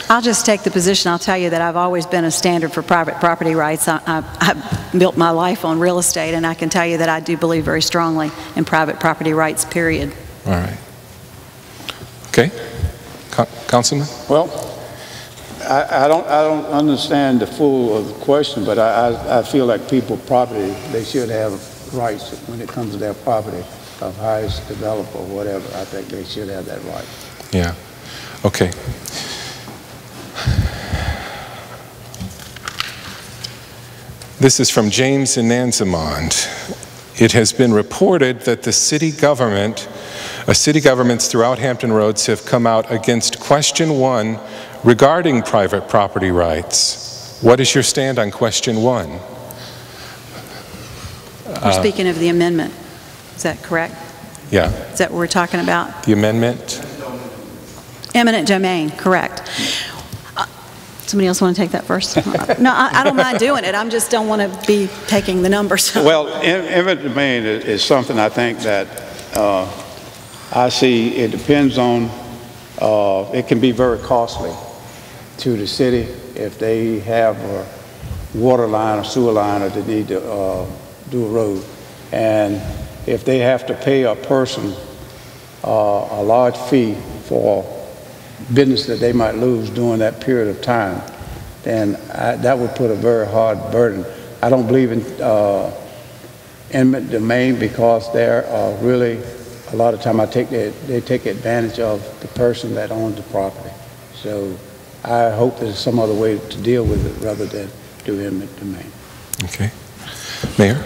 I'll just take the position. I'll tell you that I've always been a standard for private property rights. I built my life on real estate, and I can tell you that I do believe very strongly in private property rights, period. All right. Okay. Councilman? Well, I don't understand the full of the question, but I feel like people property, they should have rights when it comes to their property of how it's developed or whatever. I think they should have that right. Yeah. Okay. This is from James in Nansemond. It has been reported that the city governments throughout Hampton Roads have come out against question 1 regarding private property rights. What is your stand on question 1? We're speaking of the amendment. Is that correct? Yeah. Is that what we're talking about? The amendment? Eminent domain, correct. Somebody else want to take that first? No, I don't mind doing it. I just don't want to be taking the numbers. Well, eminent domain is something I think that I see it depends on, it can be very costly to the city if they have a water line or sewer line or they need to do a road. And if they have to pay a person a large fee for business that they might lose during that period of time, then that would put a very hard burden. I don't believe in eminent domain because there are really, a lot of time they take advantage of the person that owns the property. So I hope there's some other way to deal with it rather than do eminent domain. Okay. Mayor?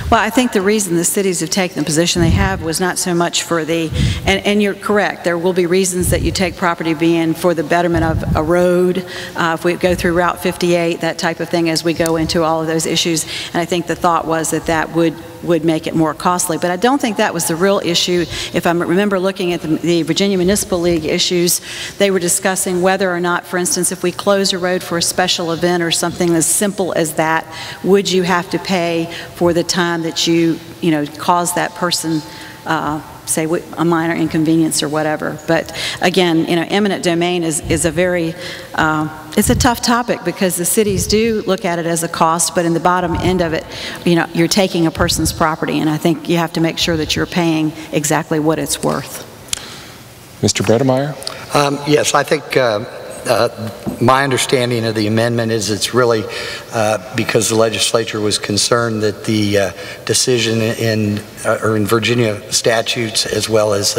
Well, I think the reason the cities have taken the position they have was not so much for the, and you're correct, there will be reasons that you take property being for the betterment of a road, if we go through Route 58, that type of thing as we go into all of those issues. And I think the thought was that that would make it more costly. But I don't think that was the real issue. If I remember looking at the Virginia Municipal League issues, they were discussing whether or not, for instance, if we close a road for a special event or something as simple as that, would you have to pay for the time that you cause that person, say, a minor inconvenience or whatever. But again, eminent domain is a very, it's a tough topic because the cities do look at it as a cost, but in the bottom end of it, you're taking a person's property, and I think you have to make sure that you're paying exactly what it's worth. Mr. Bredemeyer? Yes, I think my understanding of the amendment is it's really because the legislature was concerned that the decision in Virginia statutes, as well as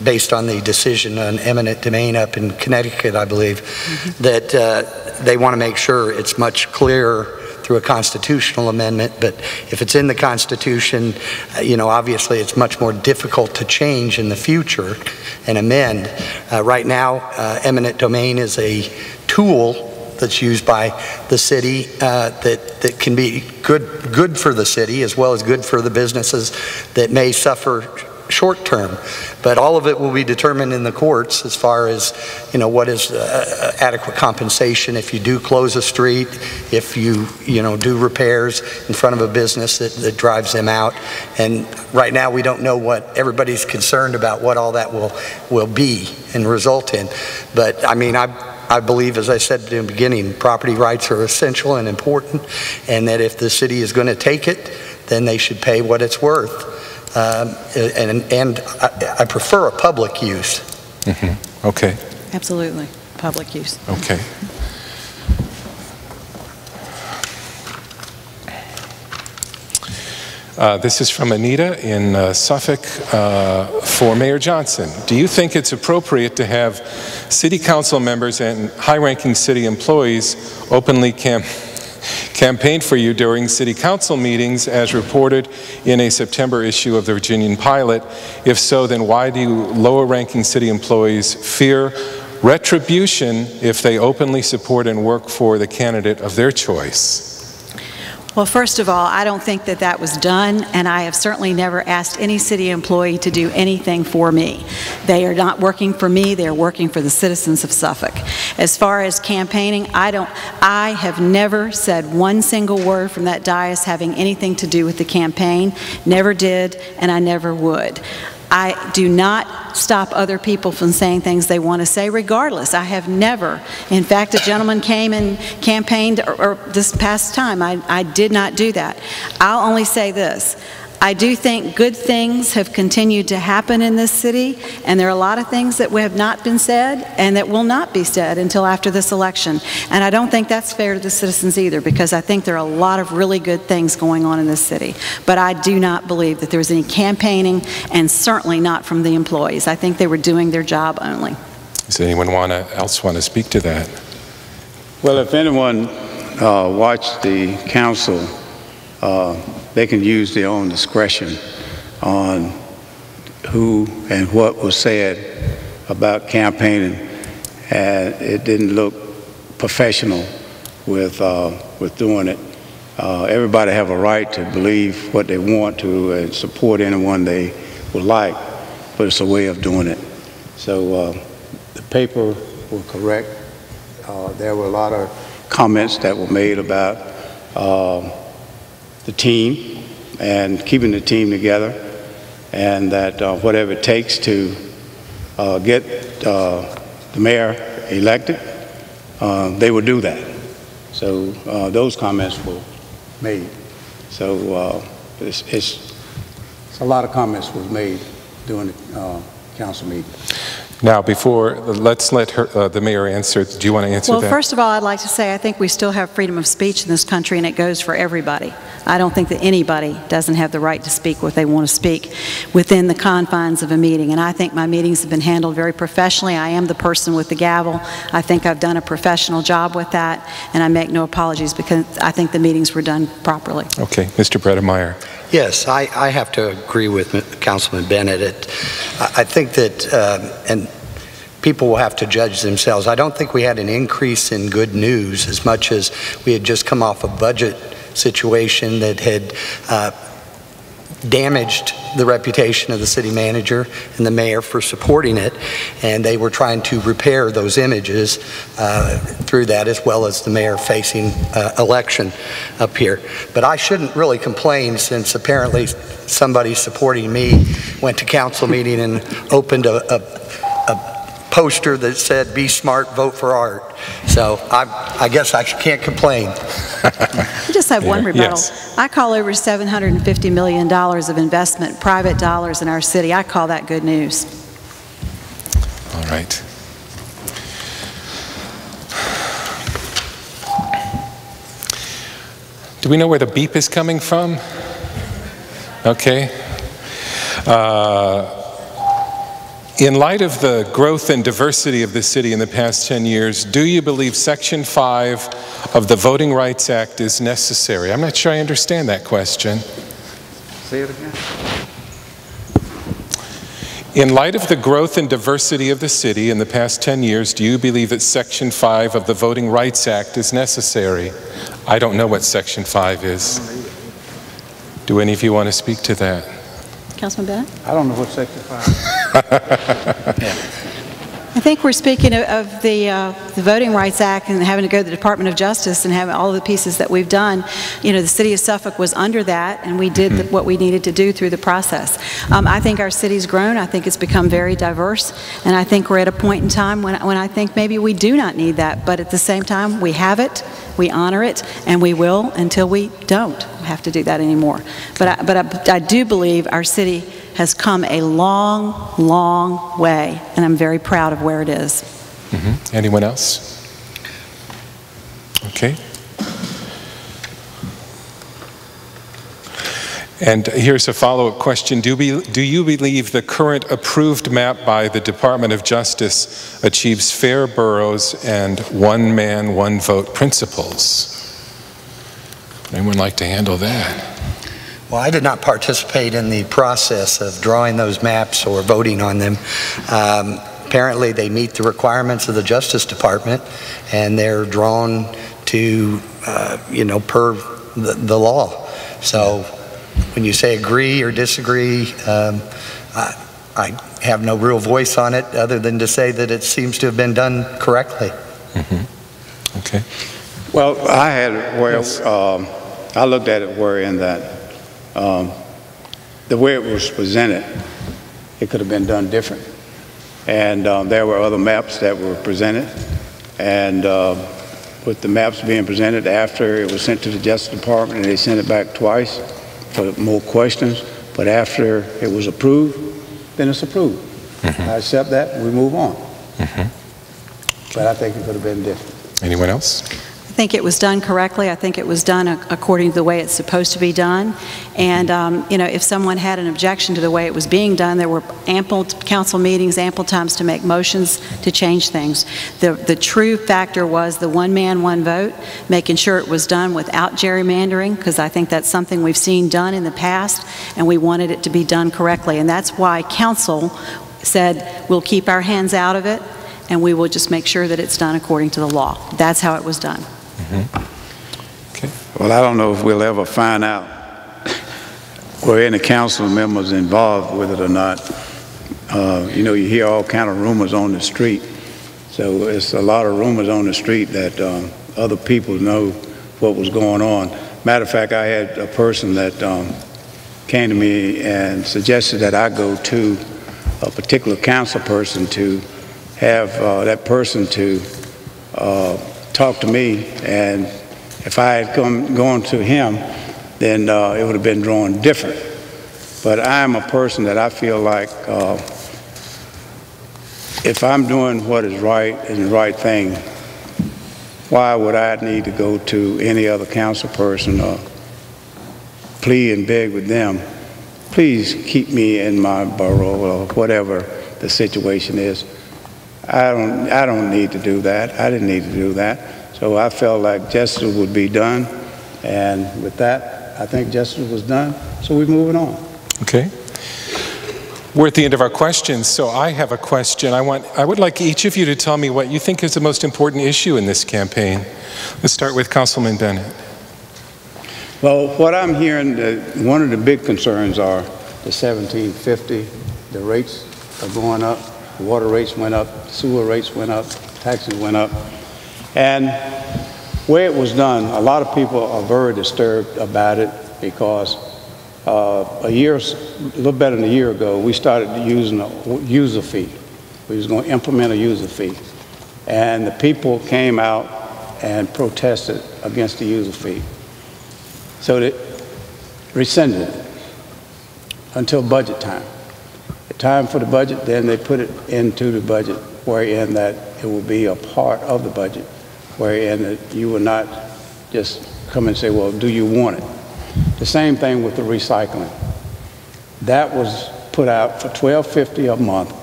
based on the decision on eminent domain up in Connecticut, I believe, that they want to make sure it's much clearer through a constitutional amendment. But if it's in the Constitution, obviously it's much more difficult to change in the future and amend. Right now, eminent domain is a tool that's used by the city that can be good for the city as well as good for the businesses that may suffer short term. But all of it will be determined in the courts as far as what is adequate compensation if you do close a street, if you do repairs in front of a business that drives them out. And right now we don't know what everybody's concerned about, what all that will be and result in. But I mean, I believe, as I said in the beginning, property rights are essential and important, and that if the city is going to take it, then they should pay what it's worth. And I prefer a public use. Mm-hmm. Okay. Absolutely. Public use. Okay. This is from Anita in Suffolk for Mayor Johnson. Do you think it's appropriate to have city council members and high-ranking city employees openly campaign campaigned for you during city council meetings as reported in a September issue of the Virginian Pilot? If so, then why do lower-ranking city employees fear retribution if they openly support and work for the candidate of their choice? Well, first of all, I don't think that that was done, and I have certainly never asked any city employee to do anything for me. They are not working for me, they are working for the citizens of Suffolk. As far as campaigning, I have never said one single word from that dais having anything to do with the campaign, never did, and I never would. I do not stop other people from saying things they want to say regardless. I have never. In fact, a gentleman came and campaigned this past time. I did not do that. I'll only say this. I do think good things have continued to happen in this city, and there are a lot of things that have not been said and that will not be said until after this election. And I don't think that's fair to the citizens either, because I think there are a lot of really good things going on in this city. But I do not believe that there was any campaigning, and certainly not from the employees. I think they were doing their job only. Does anyone else want to speak to that? Well, if anyone watched the council, they can use their own discretion on who and what was said about campaigning, and it didn't look professional with doing it. Everybody have a right to believe what they want to and support anyone they would like, but it's a way of doing it. So the paper were correct. There were a lot of comments that were made about the team and keeping the team together, and that whatever it takes to get the mayor elected, they would do that. So those comments were made. So it's a lot of comments was made during the council meeting. Now, let's let the mayor answer. Do you want to answer that? Well, first of all, I'd like to say I think we still have freedom of speech in this country, and it goes for everybody. I don't think that anybody doesn't have the right to speak what they want to speak within the confines of a meeting. And I think my meetings have been handled very professionally. I am the person with the gavel. I think I've done a professional job with that, and I make no apologies because I think the meetings were done properly. Okay, Mr. Bredemeyer. Yes, I have to agree with Councilman Bennett. I think that, and people will have to judge themselves, I don't think we had an increase in good news as much as we had just come off a budget situation that had damaged the reputation of the city manager and the mayor for supporting it, and they were trying to repair those images through that, as well as the mayor facing election up here. But I shouldn't really complain, since apparently somebody supporting me went to council meeting and opened a poster that said, "Be smart, vote for Art." So I guess I can't complain. I just have one rebuttal. Yes. I call over $750 million of investment, private dollars in our city. I call that good news. All right. Do we know where the beep is coming from? Okay. In light of the growth and diversity of the city in the past 10 years, do you believe Section 5 of the Voting Rights Act is necessary? I'm not sure I understand that question. Say it again. In light of the growth and diversity of the city in the past 10 years, do you believe that Section 5 of the Voting Rights Act is necessary? I don't know what Section 5 is. Do any of you want to speak to that? Councilman Bennett? I don't know what Section 5 is. I think we're speaking of the Voting Rights Act and having to go to the Department of Justice and having all of the pieces that we've done. You know, the city of Suffolk was under that, and we did what we needed to do through the process. I think our city's grown. I think it's become very diverse, and I think we're at a point in time when I think maybe we do not need that, but at the same time, we have it, we honor it, and we will until we don't have to do that anymore. But I do believe our city has come a long, long way, and I'm very proud of where it is. Mm-hmm. Anyone else? Okay. And here's a follow-up question. Do you believe the current approved map by the Department of Justice achieves fair boroughs and one man, one vote principles? Anyone like to handle that? Well, I did not participate in the process of drawing those maps or voting on them. Apparently, they meet the requirements of the Justice Department, and they're drawn to, per the law. So when you say agree or disagree, I have no real voice on it other than to say that it seems to have been done correctly. Mm-hmm. Okay. Well, I had it where, I looked at it where in that the way it was presented, it could have been done different. And there were other maps that were presented, and with the maps being presented after it was sent to the Justice Department, and they sent it back twice for more questions, but after it was approved, then it's approved. Mm-hmm. I accept that, we move on. Mm-hmm. But I think it could have been different. Anyone else? I think it was done correctly. I think it was done according to the way it's supposed to be done. And, if someone had an objection to the way it was being done, there were ample council meetings, ample times to make motions to change things. The true factor was the one man, one vote, making sure it was done without gerrymandering, because I think that's something we've seen done in the past, and we wanted it to be done correctly. And that's why council said, we'll keep our hands out of it, and we will just make sure that it's done according to the law. That's how it was done. Mm-hmm. Okay. Well, I don't know if we'll ever find out were any council members involved with it or not. You hear all kind of rumors on the street. So it's a lot of rumors on the street that other people know what was going on. Matter of fact, I had a person that came to me and suggested that I go to a particular council person to have that person to talk to me, and if I had gone to him, then it would have been drawn different. But I'm a person that I feel like if I'm doing what is right and the right thing, why would I need to go to any other council person or plead and beg with them, please keep me in my borough or whatever the situation is. I don't need to do that. I didn't need to do that. So I felt like justice would be done, and with that, I think justice was done, so we're moving on. Okay. We're at the end of our questions, so I have a question. I would like each of you to tell me what you think is the most important issue in this campaign. Let's start with Councilman Bennett. Well, what I'm hearing, one of the big concerns are the 1750. The rates are going up. The water rates went up, sewer rates went up, taxes went up. And where it was done, a lot of people are very disturbed about it because a little better than a year ago, we started using a user fee. We was going to implement a user fee. And the people came out and protested against the user fee. So they rescinded it until budget time. Time for the budget, then they put it into the budget, wherein that it will be a part of the budget, wherein that you will not just come and say, well, do you want it? The same thing with the recycling. That was put out for $12.50 a month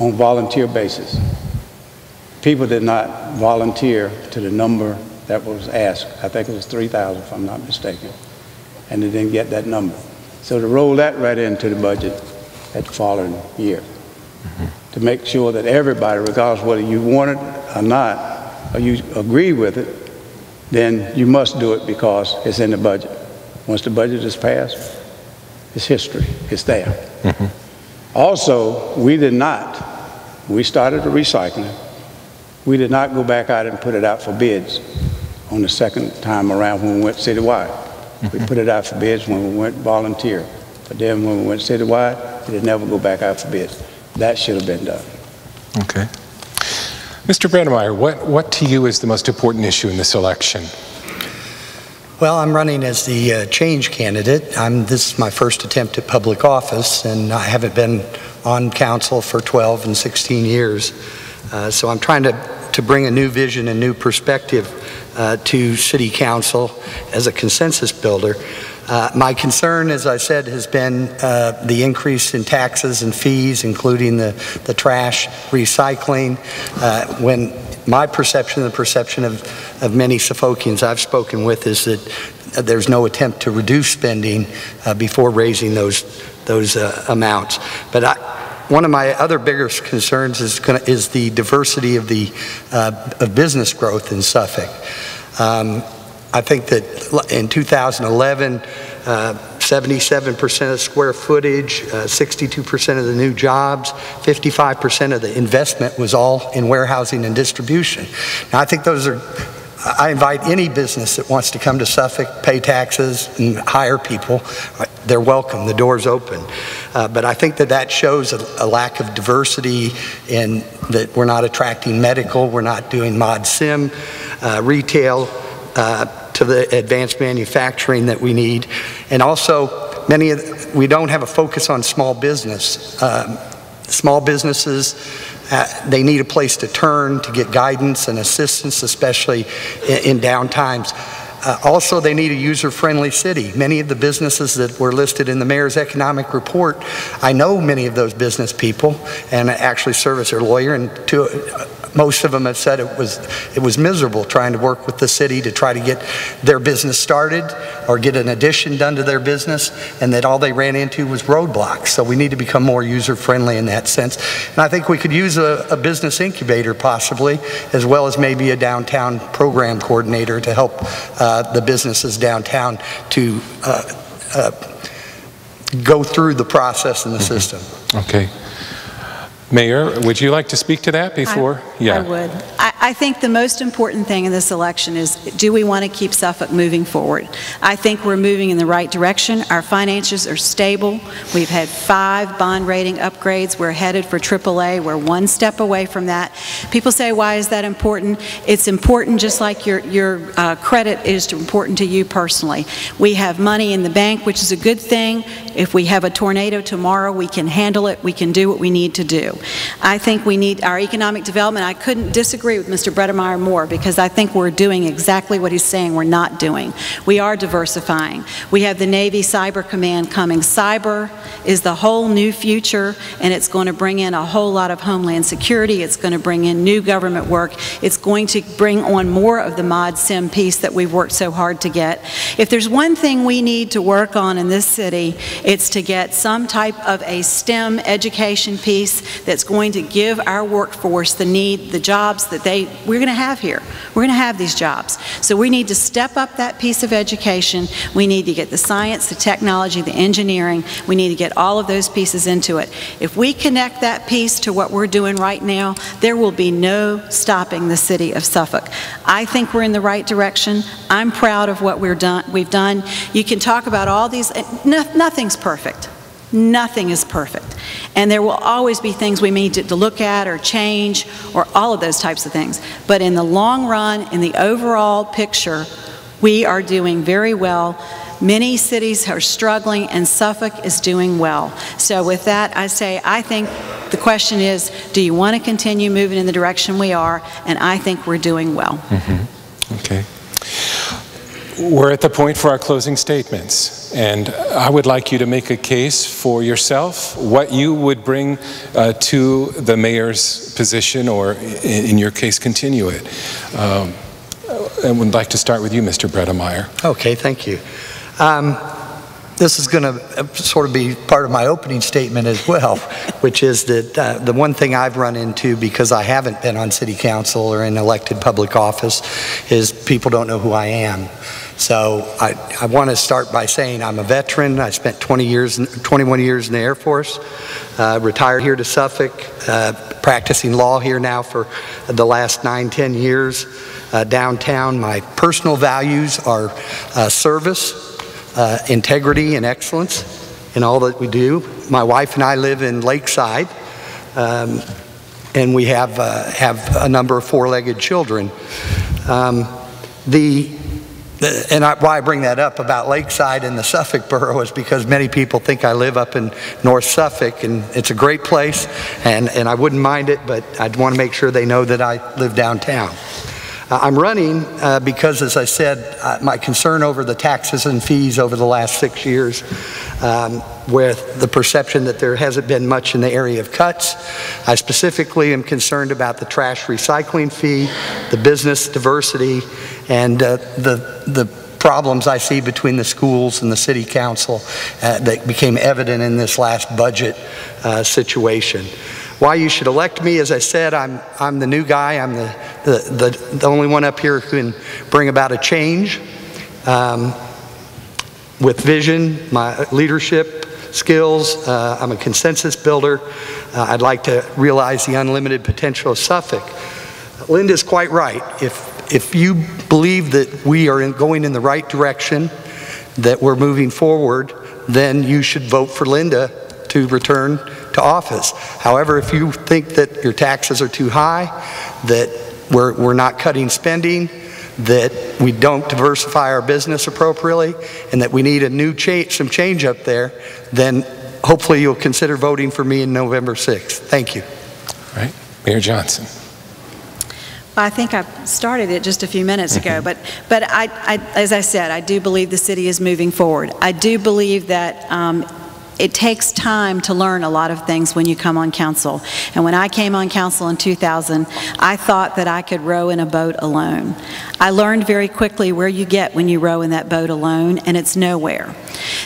on volunteer basis. People did not volunteer to the number that was asked. I think it was 3,000 if I'm not mistaken, and they didn't get that number. So to roll that right into the budget at the following year, to make sure that everybody, regardless of whether you want it or not, or you agree with it, then you must do it because it's in the budget. Once the budget is passed, it's history, it's there. Mm-hmm. Also, we started the recycling. We did not go back out and put it out for bids on the second time around when we went citywide. Mm-hmm. We put it out for bids when we went volunteer. But then when we went citywide, it did never go back out for bids. That should have been done. Okay. Mr. Bredemeyer, what to you is the most important issue in this election? Well, I'm running as the change candidate. This is my first attempt at public office, and I haven't been on council for 12 and 16 years. So I'm trying to bring a new vision and new perspective to City Council as a consensus builder. My concern, as I said, has been the increase in taxes and fees, including the trash recycling. When my perception, the perception of many Suffolkians I've spoken with, is that there's no attempt to reduce spending before raising those amounts. But one of my other biggest concerns is the diversity of business growth in Suffolk. I think that in 2011, 77% of square footage, 62% of the new jobs, 55% of the investment was all in warehousing and distribution. Now, I think I invite any business that wants to come to Suffolk, pay taxes, and hire people. They're welcome. The door's open. But I think that shows a lack of diversity in that we're not attracting medical, we're not doing mod sim, retail, to the advanced manufacturing that we need. And also, we don't have a focus on small business. Small businesses, they need a place to turn to get guidance and assistance, especially in down times. Also, they need a user-friendly city. Many of the businesses that were listed in the mayor's economic report, I know many of those business people, and I actually serve as their lawyer, and most of them have said it was miserable trying to work with the city to try to get their business started or get an addition done to their business, and that all they ran into was roadblocks. So we need to become more user-friendly in that sense. And I think we could use a business incubator possibly, as well as maybe a downtown program coordinator to help the businesses downtown to go through the process in the system. Okay. Mayor, would you like to speak to that before? I would. I think the most important thing in this election is, do we want to keep Suffolk moving forward? I think we're moving in the right direction. Our finances are stable. We've had 5 bond rating upgrades. We're headed for AAA. We're one step away from that. People say, why is that important? It's important just like your credit is important to you personally. We have money in the bank, which is a good thing. If we have a tornado tomorrow, we can handle it. We can do what we need to do. I think we need our economic development. I couldn't disagree with Mr. Bredemeyer more, because I think we're doing exactly what he's saying we're not doing. We are diversifying. We have the Navy Cyber Command coming. Cyber is the whole new future, and it's going to bring in a whole lot of homeland security. It's going to bring in new government work. It's going to bring on more of the mod sim piece that we've worked so hard to get. If there's one thing we need to work on in this city, it's to get some type of a STEM education piece that's going to give our workforce the jobs that we're going to have here. We're going to have these jobs. So we need to step up that piece of education. We need to get the science, the technology, the engineering. We need to get all of those pieces into it. If we connect that piece to what we're doing right now, there will be no stopping the city of Suffolk. I think we're in the right direction. I'm proud of what we've done. You can talk about all these, nothing's perfect. Nothing is perfect. And there will always be things we need to look at or change or all of those types of things. But in the long run, in the overall picture, we are doing very well. Many cities are struggling, and Suffolk is doing well. So with that, I say, I think the question is, do you want to continue moving in the direction we are? And I think we're doing well. Okay. We're at the point for our closing statements, and I would like you to make a case for yourself, what you would bring to the mayor's position, or in your case, continue it. And would like to start with you, Mr. Bredemeyer. Okay, thank you. This is going to sort of be part of my opening statement as well, which is that the one thing I've run into, because I haven't been on city council or in elected public office, is people don't know who I am. So I want to start by saying I'm a veteran. I spent 21 years in the Air Force, retired here to Suffolk, practicing law here now for the last 9-10 years. Downtown, my personal values are service, integrity, and excellence in all that we do. My wife and I live in Lakeside, and we have a number of 4-legged children. Why I bring that up about Lakeside and the Suffolk borough is because many people think I live up in North Suffolk, and it's a great place, and I wouldn't mind it, but I'd want to make sure they know that I live downtown. I'm running because, as I said, my concern over the taxes and fees over the last 6 years, with the perception that there hasn't been much in the area of cuts. I specifically am concerned about the trash recycling fee, the business diversity, and the problems I see between the schools and the city council that became evident in this last budget situation. Why you should elect me, as I said, I'm the new guy. I'm the only one up here who can bring about a change with vision, my leadership skills. I'm a consensus builder. I'd like to realize the unlimited potential of Suffolk. Linda's quite right. If you believe that we are going in the right direction, that we're moving forward, then you should vote for Linda to return to office. However, if you think that your taxes are too high, that we're not cutting spending, that we don't diversify our business appropriately, and that we need some change up there, then hopefully you'll consider voting for me in November 6th. Thank you. All right, Mayor Johnson. Well, I think I started it just a few minutes ago, but as I said, I do believe the city is moving forward. I do believe that it takes time to learn a lot of things when you come on council. And when I came on council in 2000, I thought that I could row in a boat alone. I learned very quickly where you get when you row in that boat alone, and it's nowhere.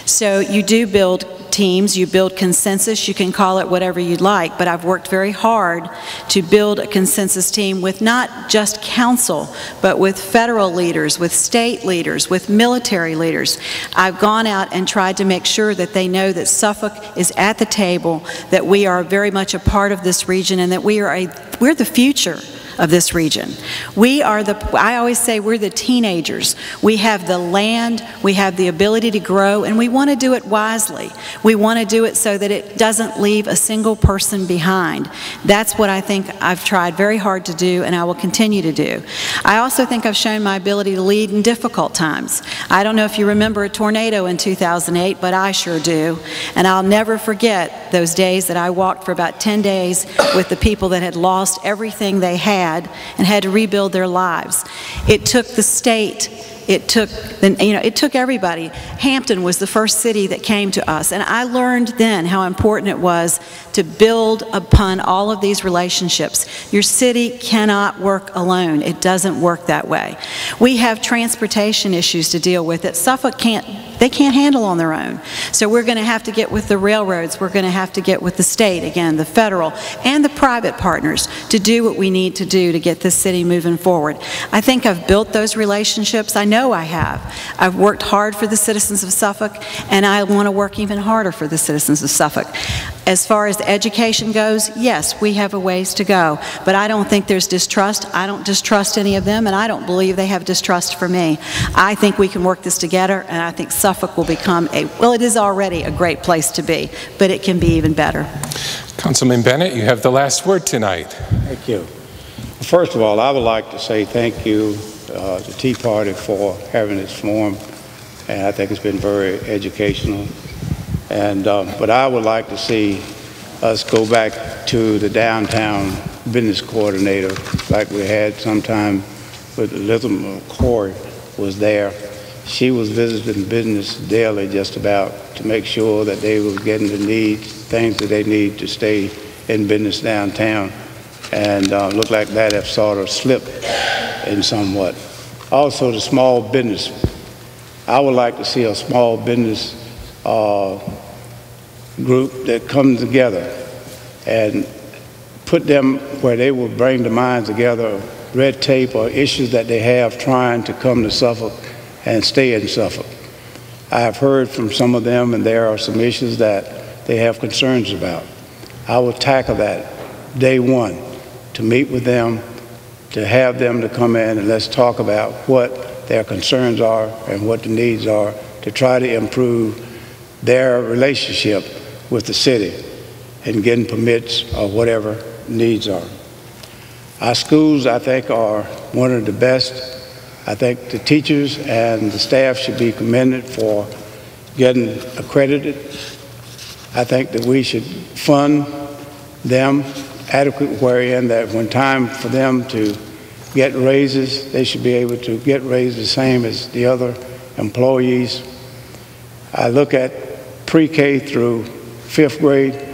So you do build teams, you build consensus, you can call it whatever you'd like, but I've worked very hard to build a consensus team with not just council, but with federal leaders, with state leaders, with military leaders. I've gone out and tried to make sure that they know that Suffolk is at the table, that we are very much a part of this region, and that we're the future of this region. I always say we're the teenagers. We have the land, we have the ability to grow, and we want to do it wisely. We want to do it so that it doesn't leave a single person behind. That's what I think I've tried very hard to do, and I will continue to do. I also think I've shown my ability to lead in difficult times. I don't know if you remember a tornado in 2008, but I sure do. And I'll never forget those days that I walked for about 10 days with the people that had lost everything they had and had to rebuild their lives. It took the state, it took everybody. Hampton was the first city that came to us, and I learned then how important it was to build upon all of these relationships. Your city cannot work alone. It doesn't work that way. We have transportation issues to deal with that Suffolk can't handle on their own. So we're going to have to get with the railroads, we're going to have to get with the state, again, the federal, and the private partners to do what we need to do to get this city moving forward. I think I've built those relationships. I know I have. I've worked hard for the citizens of Suffolk, and I want to work even harder for the citizens of Suffolk. As far as education goes, yes, we have a ways to go, but I don't think there's distrust. I don't distrust any of them, and I don't believe they have distrust for me. I think we can work this together, and I think Suffolk will become it is already a great place to be, but it can be even better. Councilman Bennett, you have the last word tonight. Thank you. First of all, I would like to say thank you to the Tea Party for having this forum, and I think it's been very educational. And but I would like to see us go back to the downtown business coordinator like we had sometime with Elizabeth McCoy was there. She was visiting business daily just about to make sure that they were getting the things that they need to stay in business downtown. And looked like that have sort of slipped in somewhat. Also the small business. I would like to see a small business group that comes together and put them where they will bring the minds together, red tape or issues that they have trying to come to Suffolk and stay in Suffolk. I have heard from some of them, and there are some issues that they have concerns about. I will tackle that day one, to meet with them, to have them to come in and let's talk about what their concerns are and what the needs are to try to improve their relationship with the city and getting permits or whatever needs are. Our schools, I think, are one of the best. I think the teachers and the staff should be commended for getting accredited. I think that we should fund them adequate wherein that when time for them to get raises. They should be able to get raises the same as the other employees. I look at pre-K through 5th grade.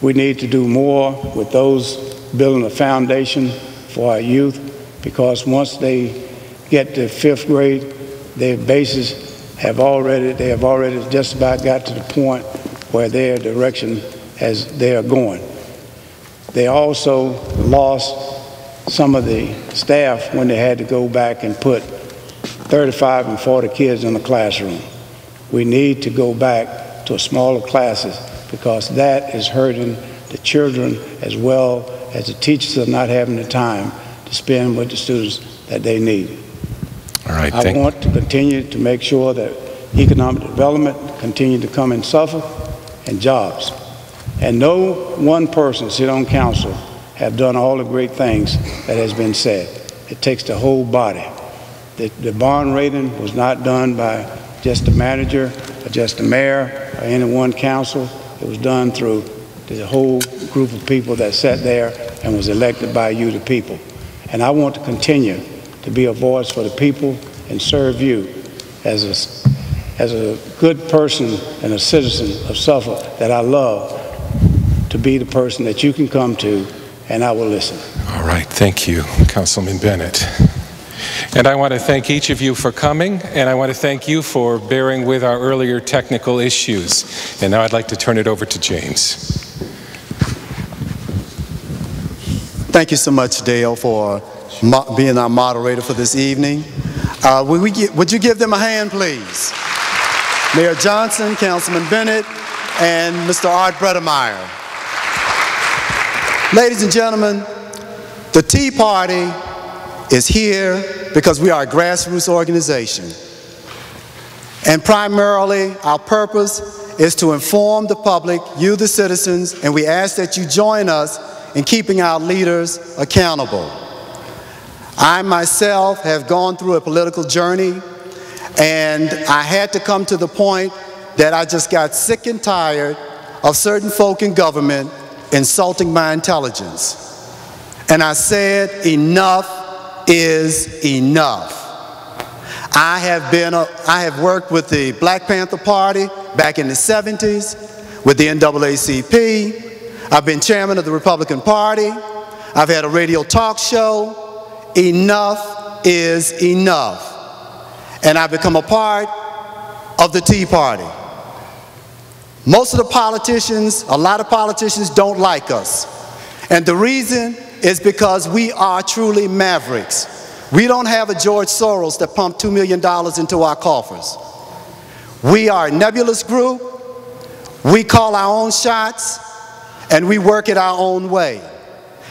We need to do more with those building a foundation for our youth, because once they get to 5th grade, their bases have already just about got to the point where their direction as they are going. They also lost some of the staff when they had to go back and put 35 and 40 kids in the classroom. We need to go back to smaller classes, because that is hurting the children as well as the teachers are not having the time to spend with the students that they need. All right, I want to continue to make sure that economic development continue to come in Suffolk, and jobs. And no one person sit on council have done all the great things that has been said. It takes the whole body. The bond rating was not done by just the manager or just the mayor or any one council. It was done through the whole group of people that sat there and was elected by you, the people. And I want to continue to be a voice for the people and serve you as a good person and a citizen of Suffolk that I love, to be the person that you can come to, and I will listen. All right, thank you, Councilman Bennett. And I want to thank each of you for coming, and I want to thank you for bearing with our earlier technical issues. And now I'd like to turn it over to James. Thank you so much, Dale, for being our moderator for this evening. Would you give them a hand, please? Mayor Johnson, Councilman Bennett, and Mr. Art Bredemeyer. Ladies and gentlemen, the Tea Party is here because we are a grassroots organization. And primarily, our purpose is to inform the public, you the citizens, and we ask that you join us in keeping our leaders accountable. I myself have gone through a political journey, and I had to come to the point that I just got sick and tired of certain folk in government insulting my intelligence. And I said, enough is enough. I have worked with the Black Panther Party back in the 70s, with the NAACP. I've been chairman of the Republican Party. I've had a radio talk show. Enough is enough. And I've become a part of the Tea Party. Most of the politicians, a lot of politicians don't like us. And the reason is because we are truly mavericks. We don't have a George Soros that pumped $2 million into our coffers. We are a nebulous group. We call our own shots, and we work it our own way.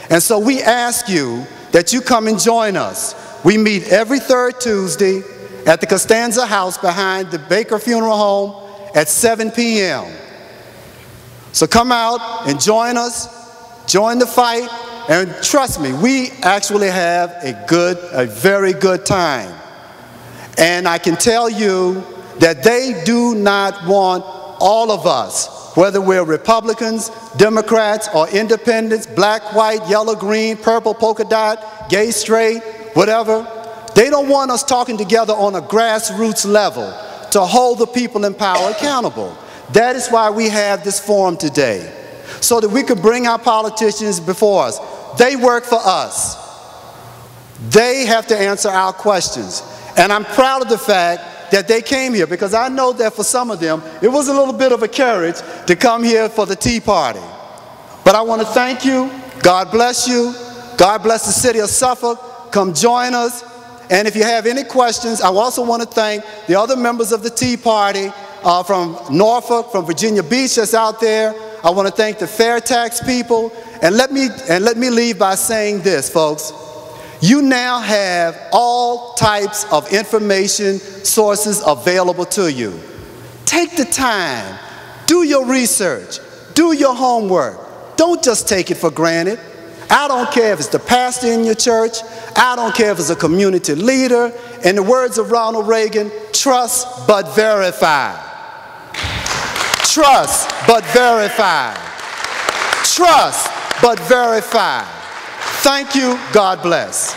And so we ask you that you come and join us. We meet every third Tuesday at the Costanza House behind the Baker Funeral Home at 7 p.m. So come out and join us, join the fight, and trust me, we actually have a very good time. And I can tell you that they do not want all of us, whether we're Republicans, Democrats, or independents, black, white, yellow, green, purple, polka dot, gay, straight, whatever. They don't want us talking together on a grassroots level to hold the people in power accountable. That is why we have this forum today, so that we could bring our politicians before us. They work for us. They have to answer our questions. And I'm proud of the fact that they came here, because I know that for some of them, it was a little bit of a courage to come here for the Tea Party. But I want to thank you. God bless you. God bless the city of Suffolk. Come join us. And if you have any questions, I also want to thank the other members of the Tea Party from Norfolk, from Virginia Beach that's out there. I want to thank the fair tax people. And let me leave by saying this, folks. You now have all types of information sources available to you. Take the time. Do your research. Do your homework. Don't just take it for granted. I don't care if it's the pastor in your church. I don't care if it's a community leader. In the words of Ronald Reagan, trust but verify. Trust but verify. Trust but verify. Thank you. God bless.